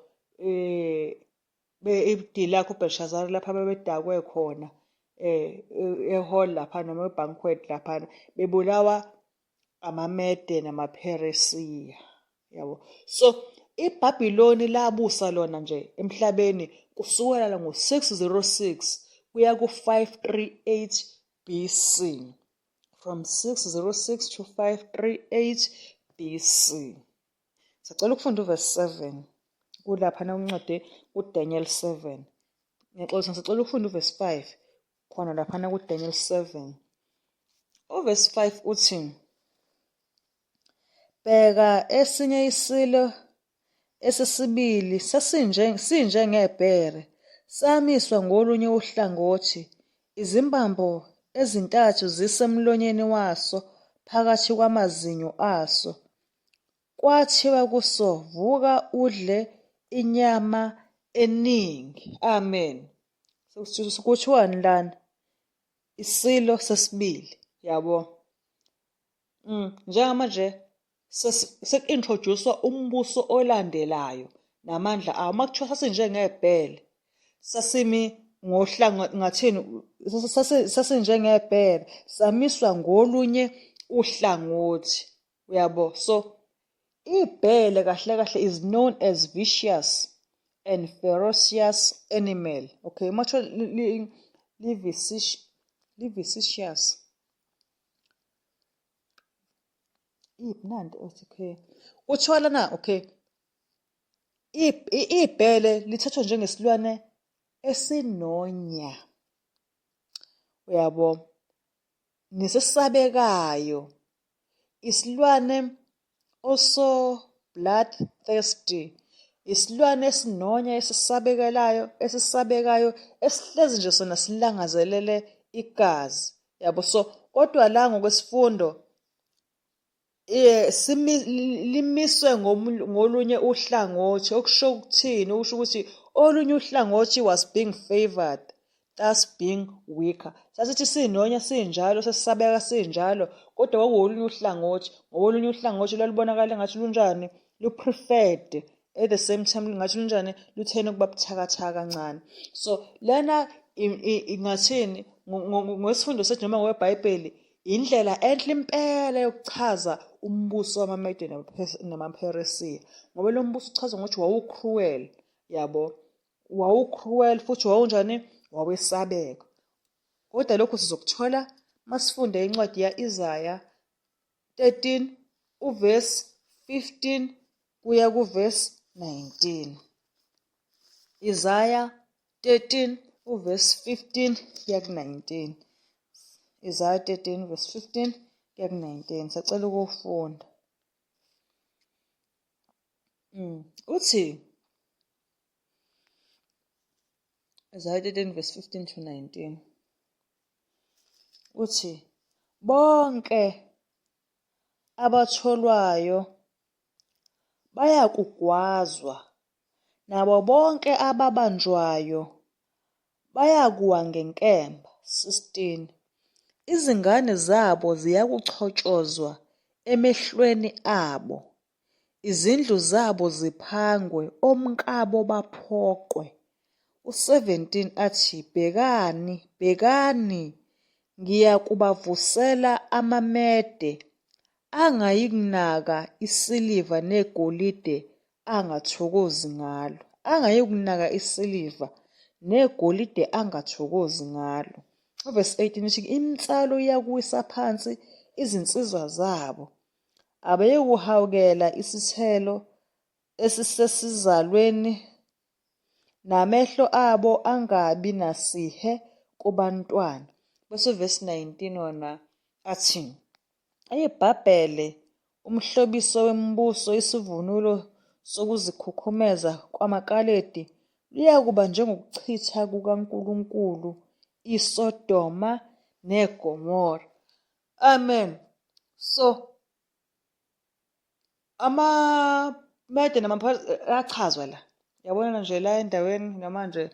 idili lakho uBelshazar lapha bebedakwe khona ehall lapha noma ebanquet lapha bebulawa amaMede namaPheresiya yabo. So iBhabhiloni labusa lona nje emhlabeni kusukela ngo606 kuya ku538 BC from 606 to 538 BC. Sicela ukufunda uverse 7 kulaphana kuncede kuDaniel 7. Ngiyaxolisa ngisacela ukufunda uverse 5 khona laphana kuDaniel 7. Uverse 5 uthi, bheka esinye isilo esisibili sinjengebhere samiswa ngolunye uhlangothi, izimbambo ezintathu zisemlonyeni waso phakathi kwamazinyo aso. Kwathiwa kuso, vuka udle inyama eningi. Amen. Kuthiwani lana? Isilo sesibili, yabo. Njengamanje seku-introduce-wa umbuso olandelayo namandla awo. Uma kuthiwa sasinjengebhele, sasimi ngathini? Sasinjengebhele, samiswa ngolunye uhlangothi, uyabo. So ibhele kahle kahle is known as vicious and ferocious animal. Okay, uma kuthiwa li-vicious. Mnandi okay. Kuthiwa lana okay. Ibhele lithathwa njengesilwane esinonya. Uyabo? Nesesabekayo. Isilwane also bloodthirsty. Isilwane esinonya esisabekayo, esihlezi nje sona silangazelele igazi. Yabo, so kodwa la ngokwesifundo limiswe ngolunye uhlangothi, okusho ukuthini? Okusho ukuthi olunye uhlangothi was being favored, thus being weaker. Sasithi sinonya sinjalo, sesisabeka sinjalo, kodwa kwakuwolunye uhlangothi. Ngolunye uhlangothi lalubonakala engathi lunjani? Lu-preferred. At the same time ngathi lunjani? Lutheni ukuba buthakathaka kancane. So lana ngathini? Ngesifundo sethu noma ngoweBhayibheli, indlela enhle impela yokuchaza umbuso wamaMede namaPheresiya. Ngoba lo mbuso uchazwa ngokuthi wawucruel, yabo. Wawucruel futhi wawunjani? Wawesabeka. Kodwa lokhu sizokuthola masifunde incwadi ya-Isaya 13 uverse 15 kuya kuverse 19. Isaya 13 uverse 15 kuya ku-19. Isaiah 13 verse 15 kuya ku-19. Sacela ukufunda. Uthi Isaiah 13 verse 15 to 19. Uthi bonke abatholwayo bayakugwazwa, nabo bonke ababanjwayo bayakuwa ngenkemba. 16. Izingane zabo ziyakuchotshozwa emehlweni abo, izindlu zabo ziphangwe, omkabo baphoqwe. U-17 athi, bhekani, ngiyakubavusela amaMede, angayikunaka isiliva negolide, angathokozi ngalo. Angayikunaka isiliva negolide, angathokozi ngalo. Verse 18 uthi, imitsalo iyakuwisa phansi izinsizwa zabo, abeyikuhawukela isithelo esisesizalweni, namehlo abo angabi nasihe kubantwana. Bese verse 19 wona athi, iBhabhele, umhlobiso wemibuso, isivunulo sokuzikhukhumeza kwamaKaledi, liyakuba njengokuchitha kukaNkulunkulu iSodoma neGomora. Amen. So amaMede achazwa la. Yabona nje la endaweni namanje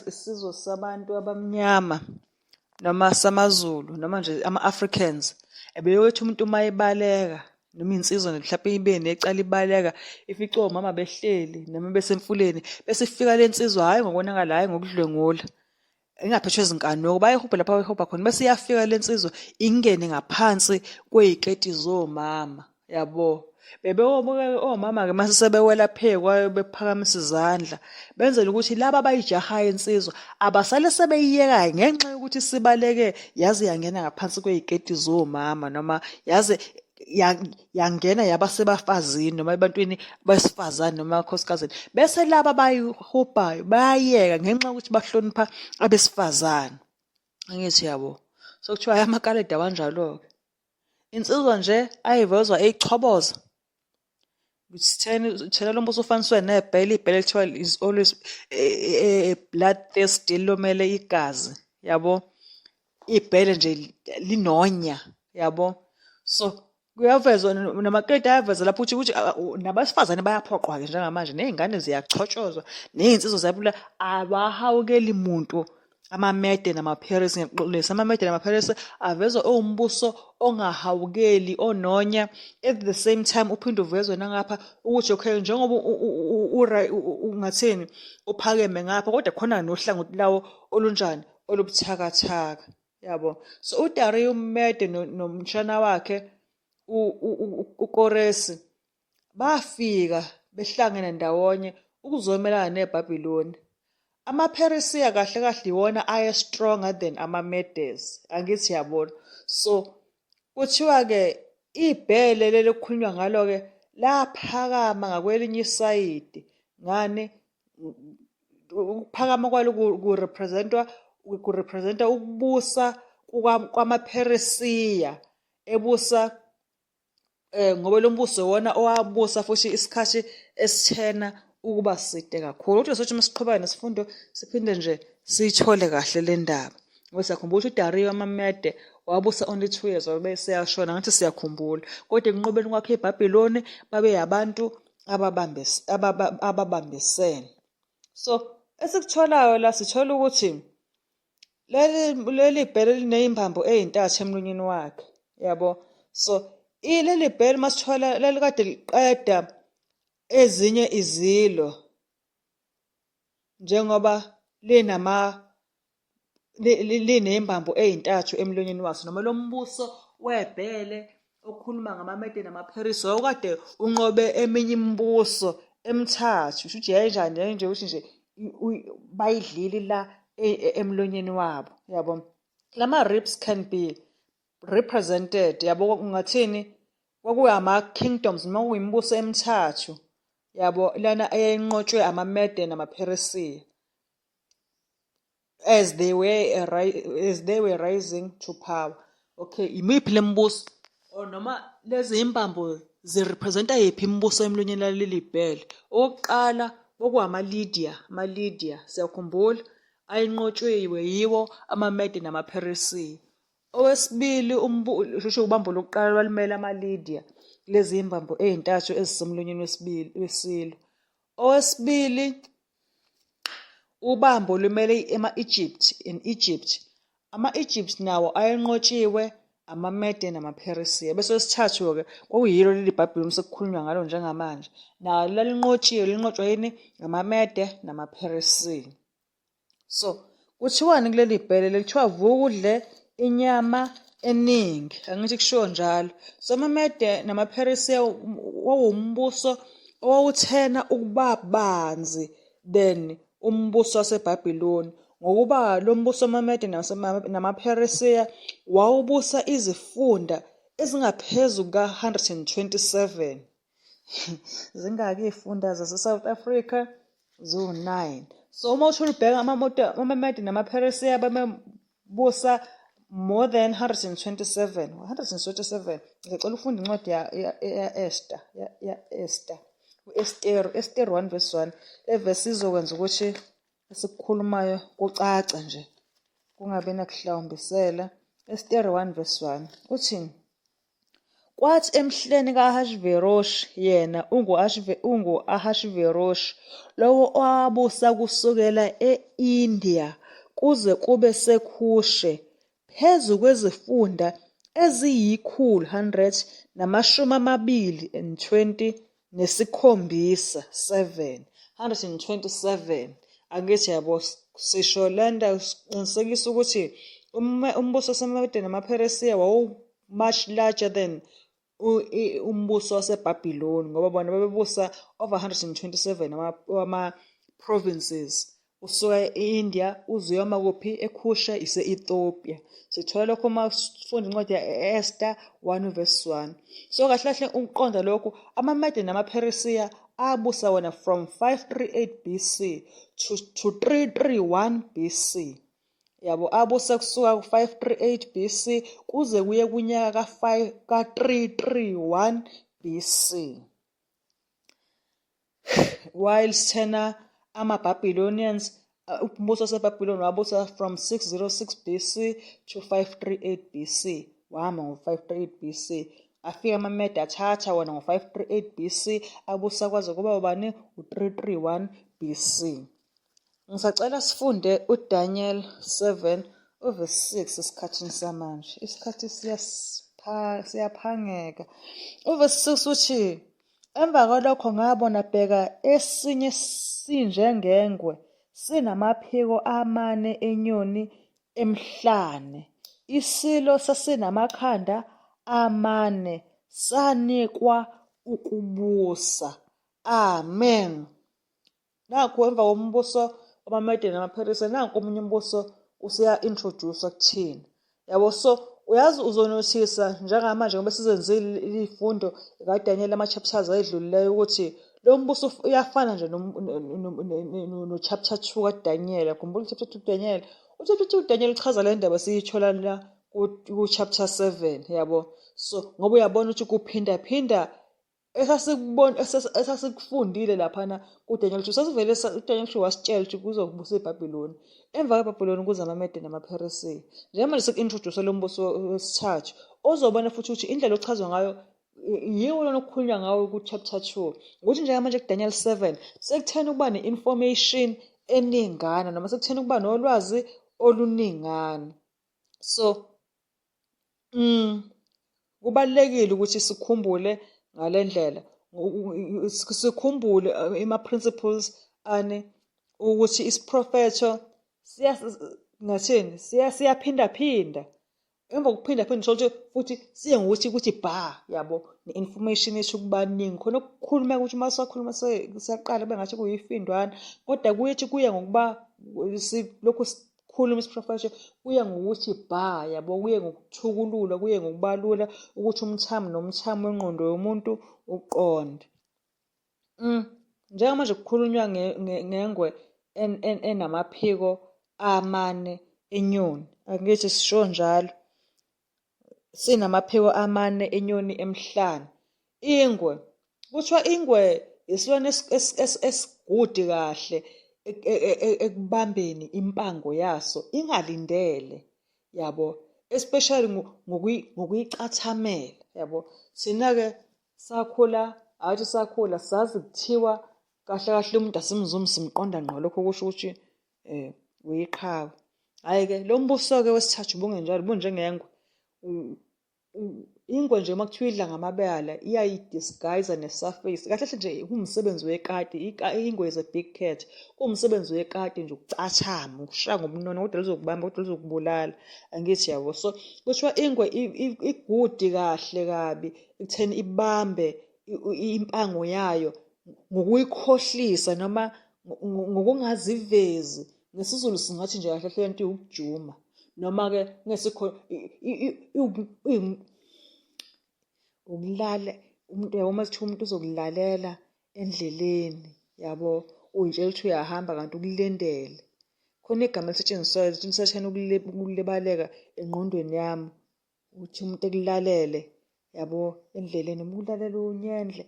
isizwe sabantu abamnyama noma samaZulu noma nje ama-Africans. Ebeyokuthi umuntu uma ebaleka noma insizwa mhlawumbe ibe necala ibaleka, ifice omama behleli noma besemfuleni, bese ifika le nsizwa hhayi ngokonakala, hhayi ngokudlwengula, ingaphethwe ezinkanoko, bayehubha lapha bayehubha khona, bese iyafika le nsizwa ingene ngaphansi kwey'keti zomama. yabo. Omama-ke mase sebewela phekwayo bephakamisa izandla benzela ukuthi laba abayijahayo insizwa abasale sebeyiyeka ngenxa yokuthi sibaleke yaze yangena ngaphansi kwey'keti zomama noma yaze yangena yaba sebafazini noma ebantwini besifazane noma abakhosikazi bese laba abayihubhayo bayayeka ngenxa yokuthi bahlonipha abesifazane. Angithi yabo. So kuthiwa amakaleda kanjalo-ke. Insizwa nje ayivezwa eyichoboza. Thina lo mbuso ufaniswe nebhele, ibhele kuthiwa is always bloodthirsty lomele igazi, yabo. Ibhele nje linonya, yabo. So kuyavezwa namakledi ayaveza lapho ukuthi nabesifazane bayaphoqwa-ke njengamanje ney'ngane ziyachotshozwa ney'nsizwa ziyabula abahawukeli muntu. Amamede namapheresi ngiyaxolisa, amamede namapheresi avezwa owumbuso ongahawukeli ononya. At the same time uphinde uvezwe nangapha ukuthi okay njengoba ungathini uphakeme ngapha kodwa khona nohlangothi lawo olunjani olubuthakathaka, yabo. So uDariya uMede nomshana wakhe uKoresi bafika behlangene ndawonye ukuzomelana neBhabhiloni. AmaPheresiya kahle kahle iwona aye stronger than amaMedes, angithi yabona. So kuthiwa-ke ibhele leli okukhulunywa ngalo-ke laphakama ngakwelinye isayidi. Ngani? Ukuphakama kwalo kurepresenta ukubusa kwamaPheresiya ebusa ngoba lo mbuso iwona owabusa futhi isikhathi esithena ukuba side kakhulu. Ukuthi sothi masiqhubeka nesifundo siphinde nje siyithole kahle le ndaba. Ngoba siyakhumbula ukuthi uDariya amaMede wabusa only 2 years wabe seyashona ngathi siyakhumbula. Kodwa ekunqobeni kwakhe eBhabhiloni babe yabantu ababambisene. So esikutholayo la sithola ukuthi leli bhele liney'mbambo ey'ntathu emlonyeni wakhe, yabo. So leli bhele masithola lalikade liqeda ezinye izilo njengoba liney'mbambo ey'ntathu emlonyeni waso noma lo mbuso webhele okhuluma ngamaMede namaPheresi wawukade unqobe eminye imibuso emithathu. Shuthi yayinjani yayinje ukuthi nje bayidlile la emlonyeni wabo, yabo. Lama-ribs can be represented, yabo. Ungathini? Kwakuyama-kingdoms noma kuyimibuso emithathu, yabo, lana eyayinqotshwe amaMede namaPheresiya as they were rising to power. Okay, imiphi le mibuso or noma lezi imbambo zirepresenta yiphi imibuso emlonyeni laleli bhele? Okokuqala amaLydia, siyakhumbula ayinqotshiwe yiwo amaMede namaPheresiya. Owesibili shusho ubambo lokuqala lwalimele amaLydia, lezi imbambo ey'ntathu ezisemlonyeni wesilo. Owesibili ubambo lumele in Egypt. Ama-Egypt nawo ayenqotshiwe amaMede namaPheresiya. Bese wesithathu-ke kwakuyilo leli Bhabhiloni sekukhulunywa ngalo njengamanje. Nawo linqotshwa yini? AmaMede namaPheresiya. So kuthiwani kuleli bhele? Kuthiwa vuka udle inyama eningi, angithi kushiwo njalo. So amaMede namaPheresiya wawumbuso owawuthena ukuba banzi than umbuso waseBhabhiloni, ngokuba lo mbuso wamaMede namaPheresiya wawubusa izifunda ezingaphezu ka-127. Zingaki iy'funda zase-South Africa? Ziwu-9. So uma uthi ulibheka amaMede namaPheresiya bamebusa more than 127. 127. Ngicela ufunda incwadi ya-Esther. Esther 1 verse 1. Le verse izokwenza ukuthi esikukhulumayo kucace nje kungabi nakuhlawumbisela. Esther 1 verse 1 uthini? Kwathi emhleni ka-Ahashveroshi, yena ungu-Ahashveroshi, lowo owabusa kusukela e-India kuze kube seKhushe, phezu kwezifunda eziyi-127 727. Angithi yabo, sisho landa siqinisekisa ukuthi umbuso waseMede namaPheresiya much larger than umbuso waseBhabhiloni ngoba bona babebusa over 127 ama-provinces usuka e-India uze uyoma kuphi eKhusha ise-Ethiopia. Sithola lokho uma sifunda incwadi ya-Esther 1 verse 1. So kahle kahle ukuqonda lokhu amaMede namaPheresiya abusa wona from 538 BC to 331 BC. Yabo abusa kusuka ku-538 BC kuze kuye kunyaka ka-331 BC. Whilst thena ama-Babylonians umbuso waseBhabhiloni wabusa from 606 BC to 538 BC. Wahamba ngo-538 BC. Afika amaMede athatha wona ngo-538 BC abusa kwaze kuba ubani u-331 BC. Ngisacela sifunde uDaniel 7 verse 6 esikhathini samanje. Isikhathi siyaphangeka. Verse 6 uthi emva kwalokho ngabona bheka esinye sinjengengwe sinamaphiko 4 enyoni emhlane. Isilo sasinamakhanda 4 sanikwa ukubusa. Amen. Nakho emva kombuso wamaMede namaPheresiya nanku omunye umbuso useya-introduce kuthina. Yabo so uyazi uzonothisa njengamanje ngoba sizenzile ifundo kaDaniel ama-chapters ayedlulileyo ukuthi lo mbuso uyafana nje no-chapter 2 kaDaniel. Khumbula u-chapter 2 Daniel. U-chapter 2 Daniel uchaza le ndaba siyithola la ku-chapter 7 yabo. So ngoba uyabona ukuthi kuphindaphinda esasikufundile laphana kuDaniel 2 sasivele uDaniel 2 wasitshela ukuthi kuzokubusa eBhabhiloni. Emva kweBhabhiloni kuza amaMede namaPheresiya. Njengamanje seku-introduce lo mbuso wesithathu ozobona futhi ukuthi indlela ochazwa ngayo yiwo lona okukhulunywa ngawo ku-chapter 2 ukuthi njengamanje kuDaniel 7 sekuthena ukuba ne-information eningana noma sekuthena ukuba nolwazi oluningana. So kubalulekile ukuthi sikhumbule ngale ndlela sikhumbule ama-principles ukuthi isiprofetho ngathini siyaphindaphinda. Emva kokuphindaphinda ukuthi futhi siye ngokuthi yabo ne-information yethu kubaningi khona ukukhuluma ukuthi uma sakhuluma siyaqala bengathi kuyifindwana kodwa kuyethi kuya ngokuba lokhu sikhuluma isiprofetho kuya ngokuthi yabo kuye ngokuthukulula kuye ngokubalula ukuthi umthamo nomthamo wengqondo yomuntu uqonde. Njengamanje kukhulunywa ngengwe enamaphiko 4 enyoni. Angithi sisho njalo. Sinamaphiko 4 enyoni emhlane. Ingwe. Kuthiwa ingwe isilwane esigudi kahle ekubambeni impango yaso ingalindele. Yabo. Especially ngokuyicathamela. Yabo. Sina-ke sakhula sazi kuthiwa kahle kahle umuntu asimzumi simqonda ngqo lokho kusho ukuthi uyiqhawe. Hhayi-ke lo mbuso-ke wesithathu bungenjalo bunjengengwe. Ingwe nje uma kuthiwa idla ngamabala iyayidisguise ne-surface. Kahle kahle nje kuwumsebenzi wekati. Ingwe is a big cat. Kuwumsebenzi wekati nje ukucathama, ukushaya ngomnono kodwa lizokubamba kodwa lizokubulala. Angithi yabo. So kuthiwa ingwe igudi kahle kabi ekutheni ibambe impango yayo ngokuyikhohlisa noma ngokungazivezi. NgesiZulu singathi nje kahle kahle lento ukujuma noma-ke ukulala umuntu yabo uma kuthiwa umuntu uzokulalela endleleni yabo uyitshela ukuthi uyahamba kanti ukulindele. Khona igama elisetshenziswayo lisetshenziswa ukulibaleka engqondweni yami ukuthi umuntu ekulalele yabo endleleni noma ukulalela unyendle.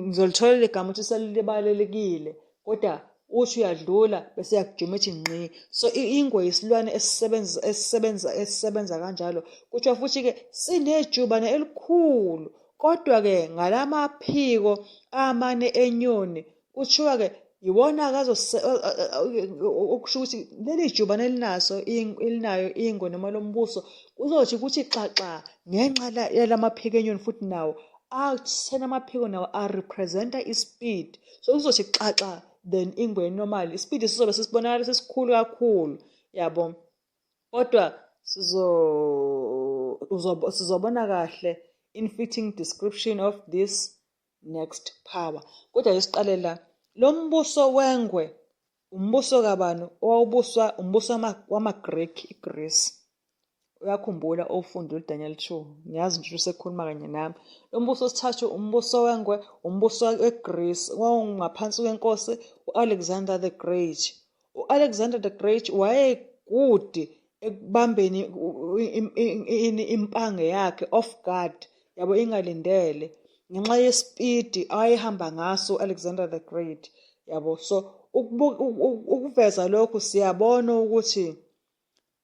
Ngizolithola le gama ukuthi selibalekile kodwa uthi uyadlula bese yakujuma ethi ngqi. So ingwe isilwane esisebenza kanjalo. Kuthiwa futhi-ke sinejubane elikhulu kodwa-ke ngalamaphiko 4 enyoni kuthiwa-ke iwona-ke okusho ukuthi leli jubane elinayo ingwe noma lo mbuso kuzothi kuthi xaxa ngenxa yalamaphiko enyoni futhi nawo athena amaphiko nawo arepresenta ispeed. So kuzothi xaxa then ingwe normal ispeed sizobe sisibonakala sesikhulu kakhulu yabo. Kodwa sizobona kahle in fitting description of this next power. Kodwa isiqale la. Lo mbuso wengwe umbuso kabani owawubuswa umbuso wamaGreek iGreece. Uyakhumbula ofundile uDaniel 2. Ngiyazi nje usekhuluma kanye nami. Lo mbuso sithathu umbuso wengwe, umbuso weGreece wawungaphansi kwenkosi uAlexander the Great. uAlexander the Great wayegudi ekubambeni impange yakhe off guard, yabo ingalindele, ngenxa yespeed ayehamba ngaso uAlexander the Great, yabo. So ukuveza lokhu siyabona ukuthi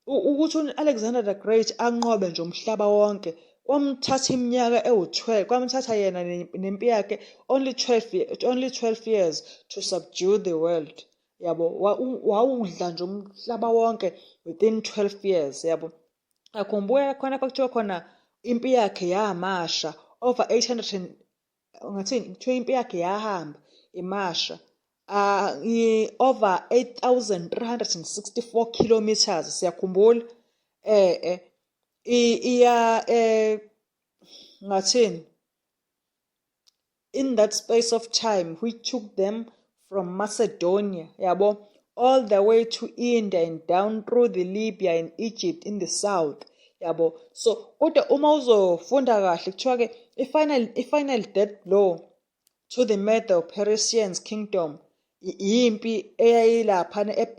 uAlexander the Great anqobe nje umhlaba wonke kwamthatha iminyaka ewu-12, kwamthatha yena nempi yakhe only 12 years to subdue the world, yabo. Wawudla nje umhlaba wonke within 12 years, yabo. Akhumbula khona kuthiwa khona impi yakhe yamasha over 800 ngathini kuthiwa impi yakhe yahamba imasha over 8,364 kilometers, siyakhumbula. Iya ngathini in that space of time which took them from Macedonia, yabo, all the way to India and down through the Libya and Egypt in the south, yabo. So kodwa uma uzofunda kahle kuthiwa ke i-final death blow to the Medo-Persian kingdom yimpi eyayilaphana at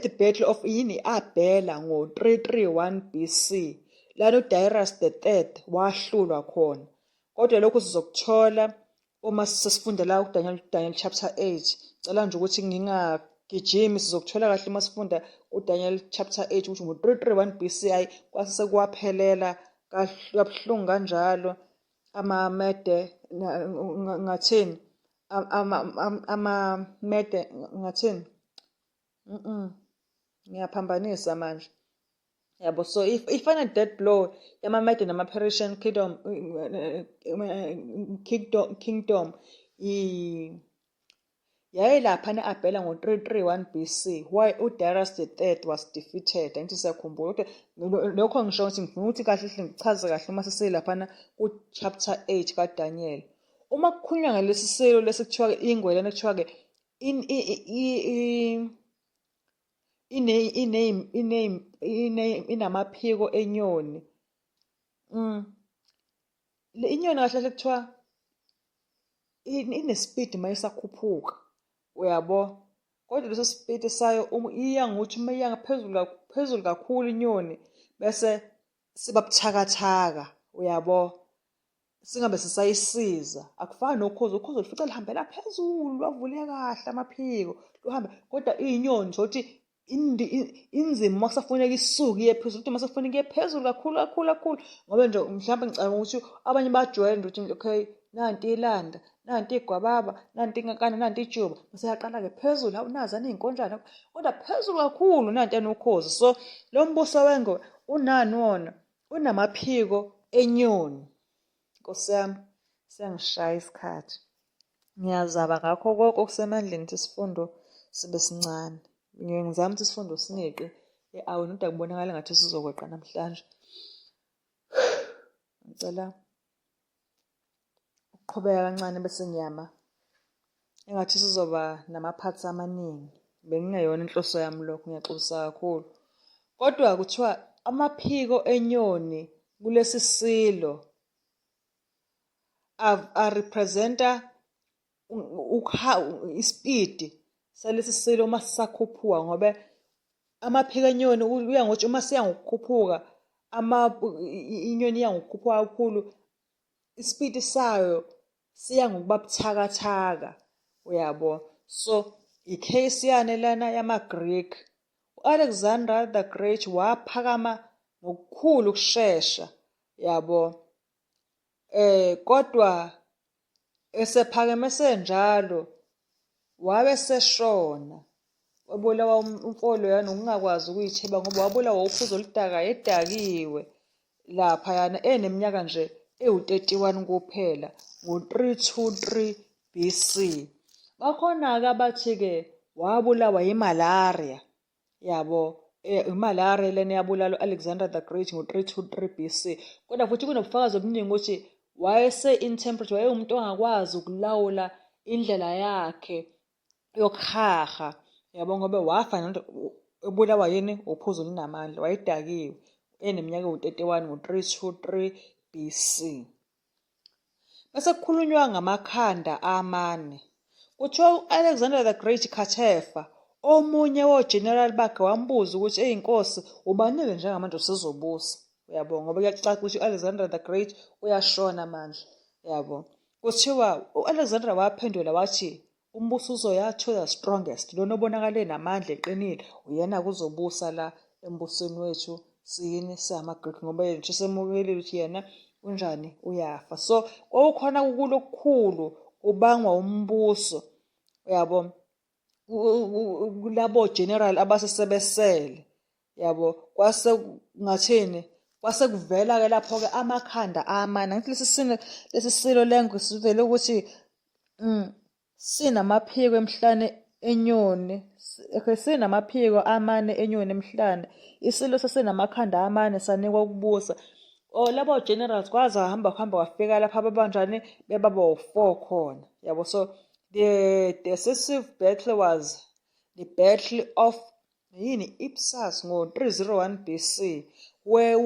the battle of yini Abela ngo-331 BC lana uDarius the third wahlulwa khona. Kodwa lokhu sizokuthola uma sesifunda la uDaniel chapter 8. Cela nje ukuthi ngingagijimi, sizokuthola kahle uma sifunda uDaniel chapter 8 ukuthi ngo-331 BC hayi kwase kwaphelela kabuhlungu kanjalo amaMede ngathini amaMede ngathini ngiyaphambanisa manje, yabo. So i-final death blow yamaMede nama-Persian kingdom yayilaphana Abela ngo-331 BC, why uDarius the third was defeated. Angithi siyakhumbula kodwa lokho ngisho ukuthi ngifuna ukuthi kahle ngichaze kahle uma sesilaphana ku-chapter 8 kaDaniel. Uma kukhulunywa ngalesi silo lesi kuthiwa ingwe lana kuthiwa ke inamaphiko enyoni. Inyoni kahle kahle kuthiwa ine-speed uma isakhuphuka, uyabo. Kodwa leso speed sayo iya ngokuthi uma iya phezulu kakhulu inyoni bese siba buthakathaka, uyabo, singabe sisayisiza. Akufani nokhozi. Ukhozi lufica lihambela phezulu lwavule kahle amaphiko luhambe, kodwa iyinyoni sokuthi inzima uma kusafuneka isuke iye phezulu, ukuthi uma sekufuneka iye phezulu kakhulu ngoba nje mhlawumbe ngicabanga ukuthi abanye bajwayele nje ukuthi okay nanti ilanda, nanti igwababa, nanti ingakana, nanti ijuba, bese yaqala-ke phezulu, hawu nazana iy'nkonjane, kodwa phezulu kakhulu nanti yanokhozi. So lo mbuso wengwe unani wona? Unamaphiko enyoni. Nkosi yami, siyangishaya isikhathi. Ngiyazaba ngakho konke okusemandleni ukuthi isifundo sibe sincane. Ngizama ukuthi isifundo sineqi awena ukuthi akubonakala ngathi sizokweqa namhlanje. Ngicela ukuqhubeka kancane bese ngiyama engathi sizoba namaphathi amaningi. Bengingeyona inhloso yami lokho, ngiyaxolisa kakhulu. Kodwa kuthiwa amaphiko enyoni kulesi silo arepresenta ispeed salesi silo uma sisakhuphuka, ngoba amaphiko enyoni uya ngokuthi uma siya ngokukhuphuka inyoni iya ngokukhuphuka kakhulu, ispeed sayo siya ngokuba buthakathaka, uyabo. So i-case yane lana yama-Greek, uAlexander the Great waphakama ngokukhulu ukushesha, yabo. Kodwa esephakeme senjalo wabe seshona, wabulawa umfolo yana ungakwazi ukuyitheba ngoba wabulawa uphuzo oludaka edakiwe laphayana eneminyaka nje ewu-31 kuphela ngo-323 BC. Bakhona-ke abathi-ke wabulawa yimalaria, yabo, imalaria lena yabulala Alexander the Great ngo-323 BC. Kodwa futhi kunobufakazi obuningi ukuthi in temperature, wayewumuntu ongakwazi ukulawula indlela yakhe yokuhaha, yabo, ngoba wafa ebulawa yini uphuzo olunamandla, wayedakiwe eneminyaka ewu-31 ngo-323 BC. Bese kukhulunywa ngamakhanda amane. Kuthiwa u-Alexander the Great khathefa, omunye wojenerali bakhe wambuza ukuthi eyinkosi ubani-ke njengamanje usizobusa, yabo, ngoba kuyacaca ukuthi u-Alexander the Great uyashona manje, yabo. Kuthiwa u-Alexander waphendula wathi umbuso uzoya to the strongest, lona obonakale namandla eqinile uyena kuzobusa la embusweni wethu siyini samaGreek, ngoba yena nje semukelile ukuthi yena unjani uyafa. So kwakukhona okukhulu kubangwa umbuso, yabo, kulabo general abasesebesele, yabo. Kwase ngathini, kwase kuvela-ke lapho-ke amakhanda amane. Ngithi lesi silo lengu sivele ukuthi sinamaphiko emhlane enyoni, sinamaphiko amane enyoni emhlane. Isilo sasinamakhanda amane sanikwa ukubusa. Labo generals kwaze wahamba kwafika lapha ababanjani bebaba u-4 khona, yabo. So the decisive battle was the Battle of Ipsus ngo-301 BC, where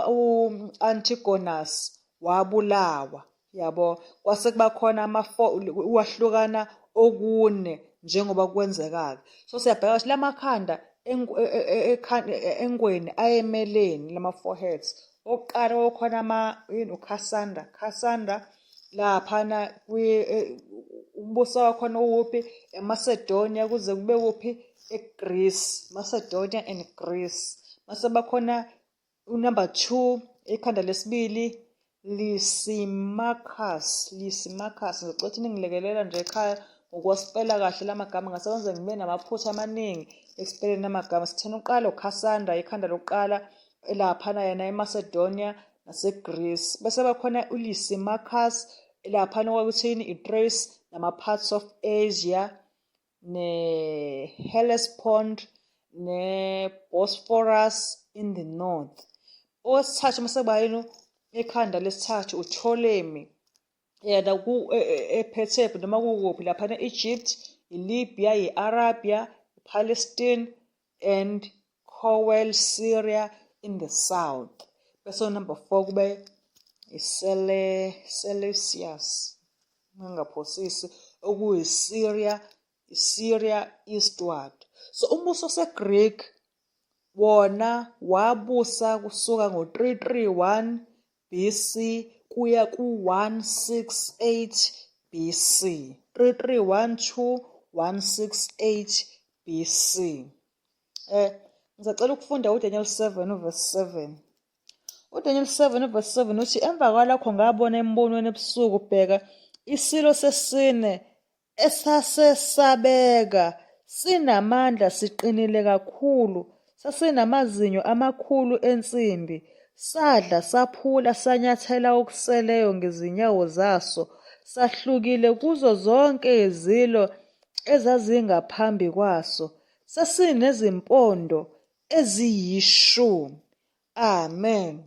u-Antigonus wabulawa, yabo. Kwase kuba khona uwahlukana okune njengoba kwenzeka-ke. So siyabheka ukuthi lamakhanda engweni ayemeleni, lama-4 heads. Oqala okhona uCassandra laphana umbuso wakhona uwuphi, eMacedonia, kuze kube kuphi, eGreece, Macedonia and Greece. Mase bakhona unumber 2, ikhanda lesibili, Lysimachus. Ngicela ningilekelela nje ekhaya ngokuspela kahle lamagama, ngasebenza ngibe namaphutha amaningi ekspeleni amagama. Sithena uqala uCassandra, ikhanda lokuqala laphana yena eMacedonia naseGreece. Bese bakhona uLysimachus laphana kwakuthini, iThrace nama-parts of Asia, ne-Hellespont, ne-Bosphorus in the north. Owesithathu mase kuba yini, ikhanda lesithathu uPtolemy, yena ephethe noma kukuphi laphana e-Egypt, i-Libya, i-Arabia, i-Palestine and Cowell, Syria in the south. Bese number 4 kube Seleucus, ngingaphosisi, okuyi-Syria eastward. So umbuso waseGreek wona wabusa kusuka ngo-331 BC kuya ku-168 BC. 331 to 168 BC. Ngizacela ukufunda uDaniel 7 verse 7. uDaniel 7 verse 7 uthi, emva kwalokho ngabona embonweni ebusuku, bheka, isilo sesine esasesabeka, sinamandla, siqinile kakhulu, sasinamazinyo amakhulu ensimbi, sadla, saphula, sanyathela okuseleyo ngezinyawo zaso, sahlukile kuzo zonke izilo ezazingaphambi kwaso, sasinezimpondo eziyishumi. Amen.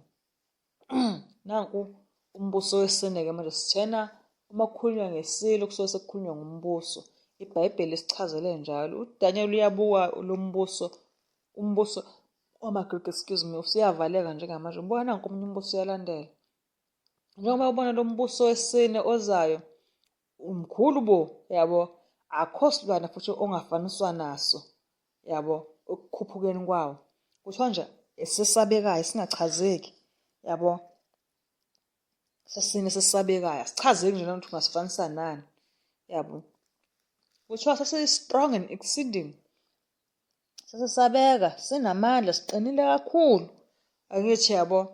Nanku umbuso wesine-ke manje sithena uma kukhulunywa ngesilo kusuke sekukhulunywa ngombuso. iBhayibheli isichazele njalo. uDaniel uyabuka umbuso wamaGreki, usuyavaleka njengamanje. Ubuka nanku omunye umbuso uyalandela. Njengoba ubona lo mbuso wesine ozayo umkhulu bo, yabo, akho silwana futhi ongafaniswa naso, yabo, ekukhuphukeni kwawo. Kuthiwa nje esesabekayo, singachazeki, yabo, sesine sesabekayo, asichazeki nje nokuthi ungasifanisa nani, yabo. Kuthiwa sesi-strong and exceeding, sesesabeka, sinamandla, siqinile kakhulu, angithi, yabo.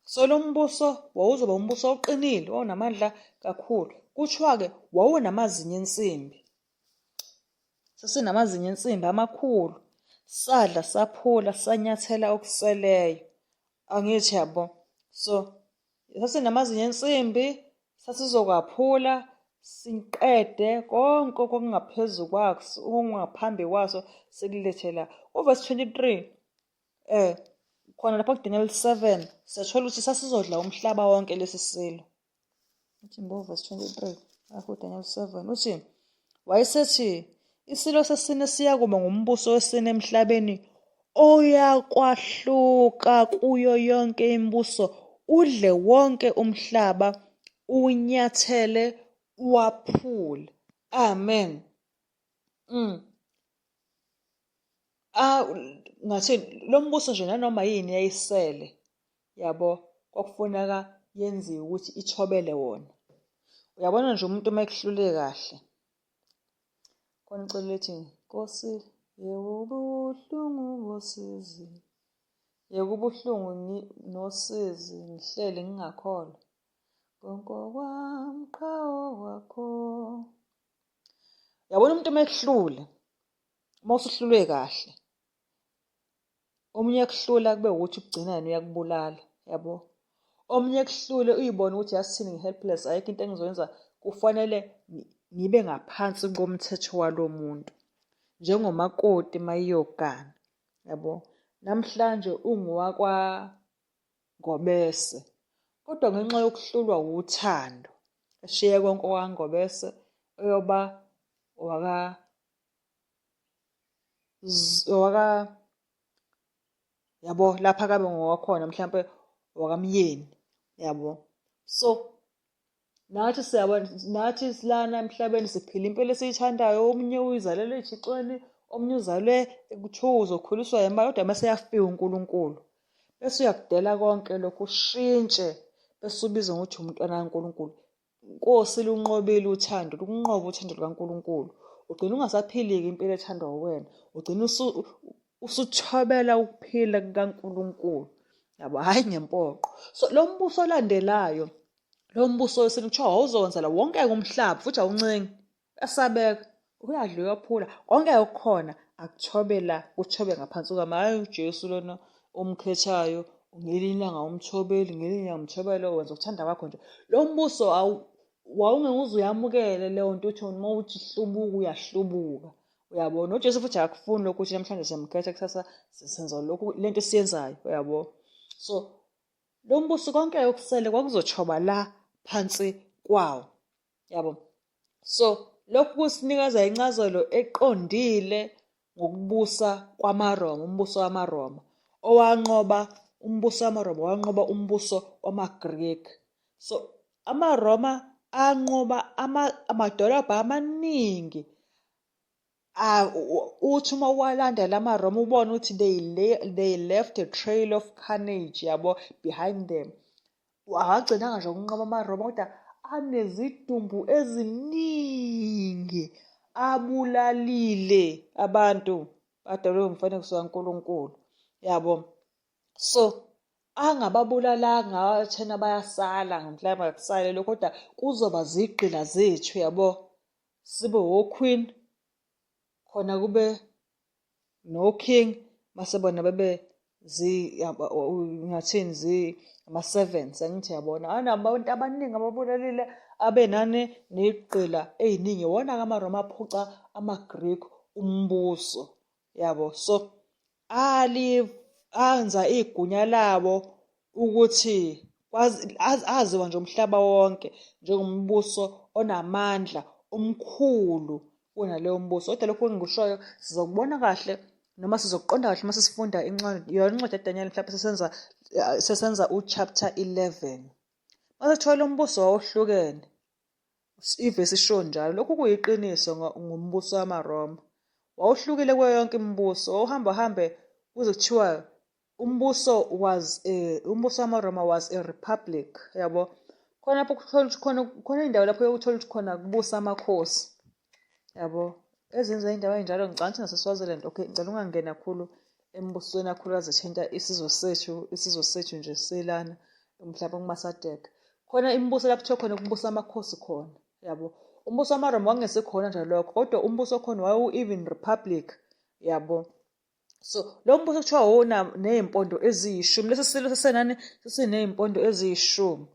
So lo mbuso wawuzoba umbuso oqinile, wawunamandla kakhulu. Kuthiwa-ke wawunamazinyo ensimbi, sasinamazinyo ensimbi amakhulu, sadla, saphula, sanyathela okuseleyo, angithi, yabo. So sasinamazinyo ensimbi, sasizokwaphula, siqede konke okungaphezu kwaso, okungaphambi kwaso, sikulethe la. Uverse 23, khona lapha kuDaniel 7 siyathola ukuthi sasizodla umhlaba wonke lesi silo. Uthi mbo verse 23 lapho uDaniel 7 uthi wayesethi isilo sesine siyakuba ngumbuso wesine emhlabeni oyakwahluka kuyo yonke imibuso udle wonke umhlaba unyathele waphule. Amen. Ngathini lo mbuso nje nanoma yini yayisele yabo kwakufuneka yenziwe ukuthi ithobele wona. Uyabona nje umuntu uma ekuhlule kahle khona icelo lethi Nkosi yebo ubuhlungu bosizi yebo ubuhlungu nosizi ngihlele ngingakholwa konke kwami qhawe wakho. Yabona umuntu uma ekuhlule uma usuhlulwe kahle omunye ekuhlula kube ukuthi ukugcinani uyakubulala yabo. Omunye ekuhlule uyibone ukuthi yasithini ngi-helpless ayikho into engizoyenza kufanele ngibe ngaphansi komthetho walo muntu njengomakoti mayiyogana yabo. Namhlanje ungowakwaNgobese kodwa ngenxa yokuhlulwa uthando eshiye konke okwaNgobese eyoba yabo lapha kabe ngowakhona mhlawumbe wakamyeni yabo. So nathi siyabona nathi silana emhlabeni siphila impilo esiyithandayo. Omunye uyizalelwe ejicweni omunye uzalwe kuthiwa uzokhuliswa imali kodwa mase yafika uNkulunkulu bese uyakudela konke lokhu ushintshe bese ubizwa ngokuthi umntwana kaNkulunkulu. Inkosi lunqobile uthando lukunqoba uthando lukaNkulunkulu ugcina ungasaphili-ke impilo ethandwa uwena ugcina usuthobela ukuphila kukaNkulunkulu yabo hhayi ngempoqo. So lo mbuso olandelayo lo mbuso wesine kuthiwa wawuzowenzela wonke umhlaba futhi awuncengi uyasabeka uyadla uyaphula konke okukhona akuthobela uthobe ngaphansi kwami. Hhayi uJesu lona omkhethayo ngelinye ilanga umthobeli ngelinye ilanga umthobela wenza ukuthanda kwakho nje. Lo mbuso wawungeke uze uyamukele leyo nto uthi uma uthi hlubuka uyahlubuka uyabona. uJesu futhi akufuni lokhu ukuthi namhlanje siyamkhetha kusasa senza lokhu lento esiyenzayo uyabo. So lo mbuso konke okusele kwakuzothoba la phansi kwawo yabo. So lokhu kusinikeza incazelo eqondile ngokubusa kwamaRoma. Umbuso wamaRoma owanqoba umbuso wamaRoma wanqoba umbuso wamaGreek. So amaRoma anqoba amadolobha amaningi. Uthi uma walandela amaRoma ubone ukuthi they left a trail of carnage yabo behind them. Awagcinanga nje ukunqoba amaRoma kodwa anezidumbu eziningi abulalile abantu badalwe umfanekiso kaNkulunkulu yabo. So angababulalanga thina bayasala mhlawumbe akusale lokho kodwa kuzoba zigqila zethu yabo. Sibe woqueen khona kube no-king mase bona bebe ngathini ama-servants angithi yabona anabantu abaningi ababulalile abenane negqila ey'ningi. Wona-ke amaRoma aphuca amaGreek umbuso yabo. So anza igunya labo ukuthi aziwa nje umhlaba wonke njengombuso onamandla omkhulu kunaleyo mbuso. Kodwa lokhu engikushoyo sizokubona kahle noma sizokuqonda kahle uma sesifunda yona incwadi yaDaniel mhlawumbe sesenza uchapter 11. Masithola lo mbuso wawuhlukene ivesi isho njalo. Lokhu kuyiqiniso ngombuso wamaRoma wawuhlukile kuyo yonke imibuso. Wawuhamba hambe kuze kuthiwa umbuso wamaRoma was a republic yabo. Khona lapho khona indawo lapho yokuthola ukuthi khona kubusa amakhosi yabo. Ezenza indawo enjalo ngicabanga naseSwaziland. Okay, ngicela ungangena kakhulu embusweni kakhulukazi ethinta isizwe sethu nje selana mhlawumbe kuMasadeg. Khona imibuso lapho kuthiwa khona kubusa amakhosi khona yabo. Umbuso wamaRoma wangesekhona njalo lokho kodwa umbuso khona wawu-even republic yabo. So lo mbuso kuthiwa wona ney'mpondo eziyishumi. Lesi silo sesenani sesiney'mpondo eziyishumi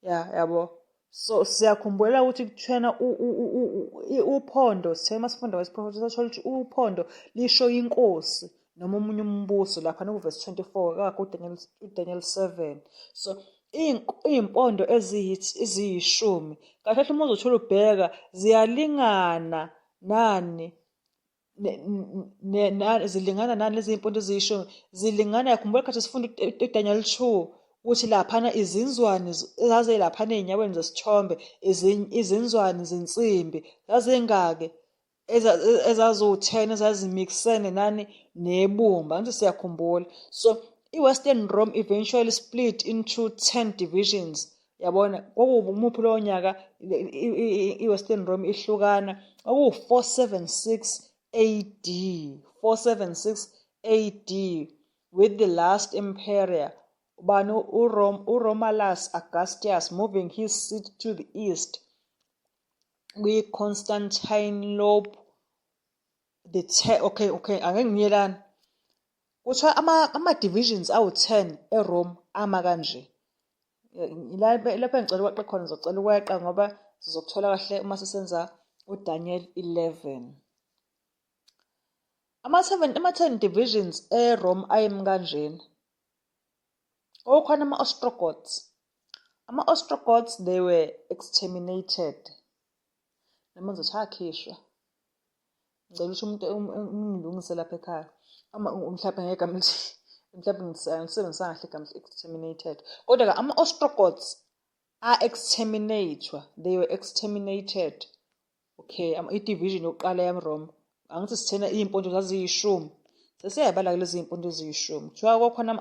yabo. So siyakhumbula ukuthi kuthena uphondo sithe masifunda wesiprofethi sithola ukuthi uphondo lisho inkosi noma omunye umbuso laphana kuvesi 24 kakho uDaniel 7. So iy'mpondo eziyishumi kahle kahle uma uzothola ubheka ziyalingana nani zilingana nani lezi y'mpondo eziyishumi zilingana. Yakhumbula khathi sifunda uDaniel 2 ukuthi laphana izinzwane laphana ey'nyaweni zesithombe izinzwane zensimbi zazingaki ezaziwu-10 ezazimikisene nani nebumba. Angithi siyakhumbula. So i-Western Rome eventually split into 10 divisions. Yabona umuphi lowo nyaka i-Western Rome ihlukana? 476 AD. 476 AD with the last emperor ubani uRomulus Augustus moving his seat to the east kwi-Constantinople okay angeke ngiyelana kuthiwa ama-divisions awu-10 eRome ama kanje. Lapho engicela ukweqa khona ngizocela ukweqa ngoba sizokuthola kahle uma sisenza uDaniel 11. Ama-10 divisions eRome ayemi kanjena. Okukhona ama-Ostrogoths. Ama-Ostrogoths, they were exterminated. Noma ngizothi akhishwa. Ngicela ukuthi umuntu ungilungise lapha ekhaya. Mhlawumbe ngegama mhlawumbe ngisebenzisa kahle igama exterminated. Kodwa-ke ama-Ostrogoths exterminatwa. They were exterminated. Okay, i-division yokuqala yaMrome. Angithi sithena iy'mpondo zaziyishumi. Sesiyayibala lezi y'mpondo eziyishumi. Kuthiwa kwakhona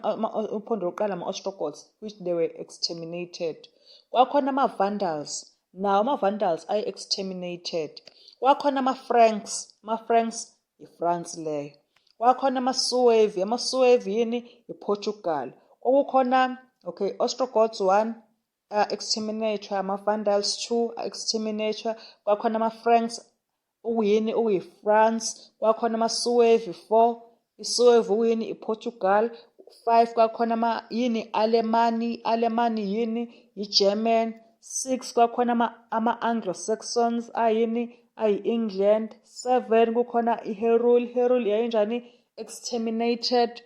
umpondo wokuqala ama-Ostrogoths which they were exterminated. Kwakhona ama-Vandals. Nawo ama-Vandals exterminated. Kwakhona ama-Franks. Ama-Franks i-France leyo. Kwakhona ama-Suevi. Ama-Suevi yini? I-Portugal. Kwakukhona okay Ostrogoths 1 exterminator, ama-Vandals 2 exterminator. Kwakhona ama-Franks ukuyini ukuyi-France. Kwakhona ama-Suevi 4 i-Suevi ukuyini i-Portugal. 5 kwakhona yini Alemani yini i-German. 6 kwakhona ama-Anglo-Saxons ayini ayi-England. 7 kukhona i-Heruli yayinjani exterminated.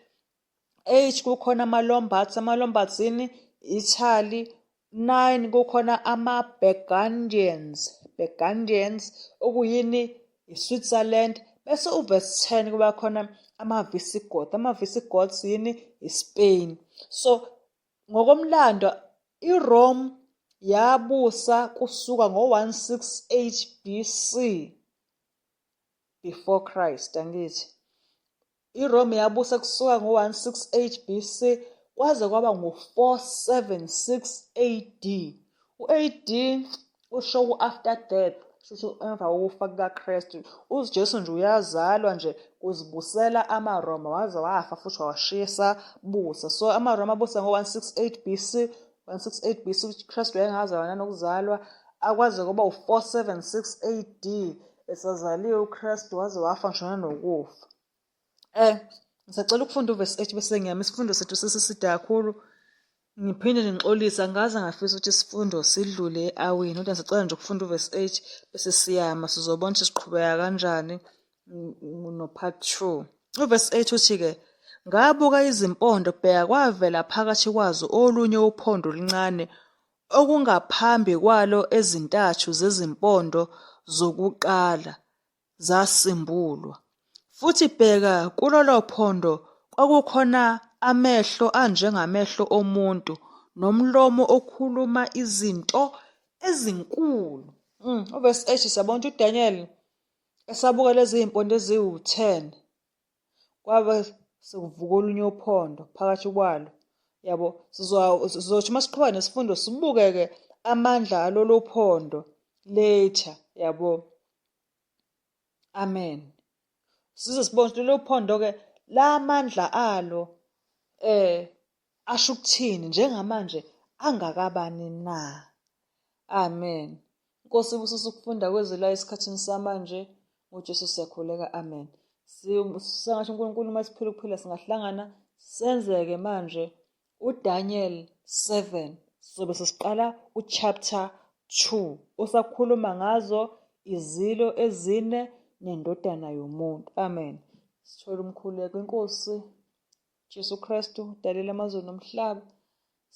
8 kukhona ama-Lombards yini Italy. 9 kukhona ama-Burgundians okuyini i-Switzerland. Bese uverse 10 kuba khona ama-Visigoths yini i-Spain. So ngokomlando iRome yabusa kusuka ngo-168 BC before Christ. Angithi iRome yabusa kusuka ngo-168 BC kwaze kwaba ngo-476 AD. U-AD usho after death, shusho emva kokufa kukaKristu. uJesu nje uyazalwa nje uzibusela amaRoma waze wafa futhi washisa busa. So amaRoma abusa ngo-168 BC. 168 BC uKristu wayengazalwa nanokuzalwa akwaze kuba u-476 AD esazaliwe uKristu waze wafa ngisho nanokufa. Ngisacela ukufunda uverse 8 bese ngiyama isifundo sethu sesiside kakhulu. Ngiphinde ngixolisa ngaze ngafisa ukuthi isifundo sidlule e-awini. Kodwa ngisacela nje ukufunda uverse 8 bese siyama sizobona ukuthi siqhubeka kanjani no-part 2. Uverse 8 uthi-ke ngabuka izimpondo bheka kwavela phakathi kwazo olunye uphondo oluncane okungaphambi kwalo ezintathu zezimpondo zokuqala zasimbulwa. Futhi bheka kulolo phondo kwakukhona amehlo anjengamehlo omuntu nomlomo okhuluma izinto ezinkulu. Uverse 8 siyabona ukuthi uDaniel esabuka lezi y'mpondo eziwu-10 kwabe sekuvuka olunye uphondo phakathi kwalo. Yabo sizothi uma siqhubeka nesifundo sibuke-ke amandla alolu phondo later. Yabo, amen. Size sibone ukuthi lolu phondo-ke la mandla alo asho ukuthini njengamanje angakabani na. Amen. Inkosi ibusise ukufunda kwezila esikhathini samanje. ngoJesu siyakhuleka, amen. Sengasho uNkulunkulu uma siphila ukuphila singahlangana senzeke manje uDaniel 7 sizobe sesiqala uchapter 2 osakhuluma ngazo izilo ezine nendodana yomuntu. Amen. sithole umkhuleko. Inkosi Jesu Kristu, dalela amazwe nomhlaba,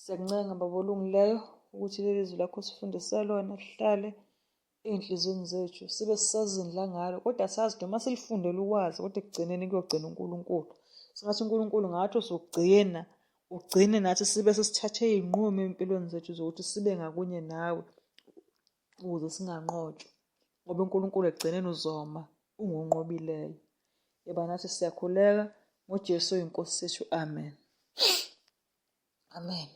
siyakuncenga Baba olungileyo ukuthi leli zwi lakho sifundise lona lihlale ey'nhliziyweni zethu, sibe sisazindla ngalo, kodwa sazi noma silifundele ukwazi, kodwa ekugcineni kuyogcina uNkulunkulu. Singathi uNkulunkulu ngathi usugcina, ugcine nathi sibe sesithathe iy'nqumo ey'mpilweni zethu zokuthi sibe ngakunye nawe ukuze singanqotshwa, ngoba uNkulunkulu ekugcineni uzoma ungonqobileyo. Yeba nathi siyakhuleka ngoJesu oyinkosi yethu. Amen. Amen.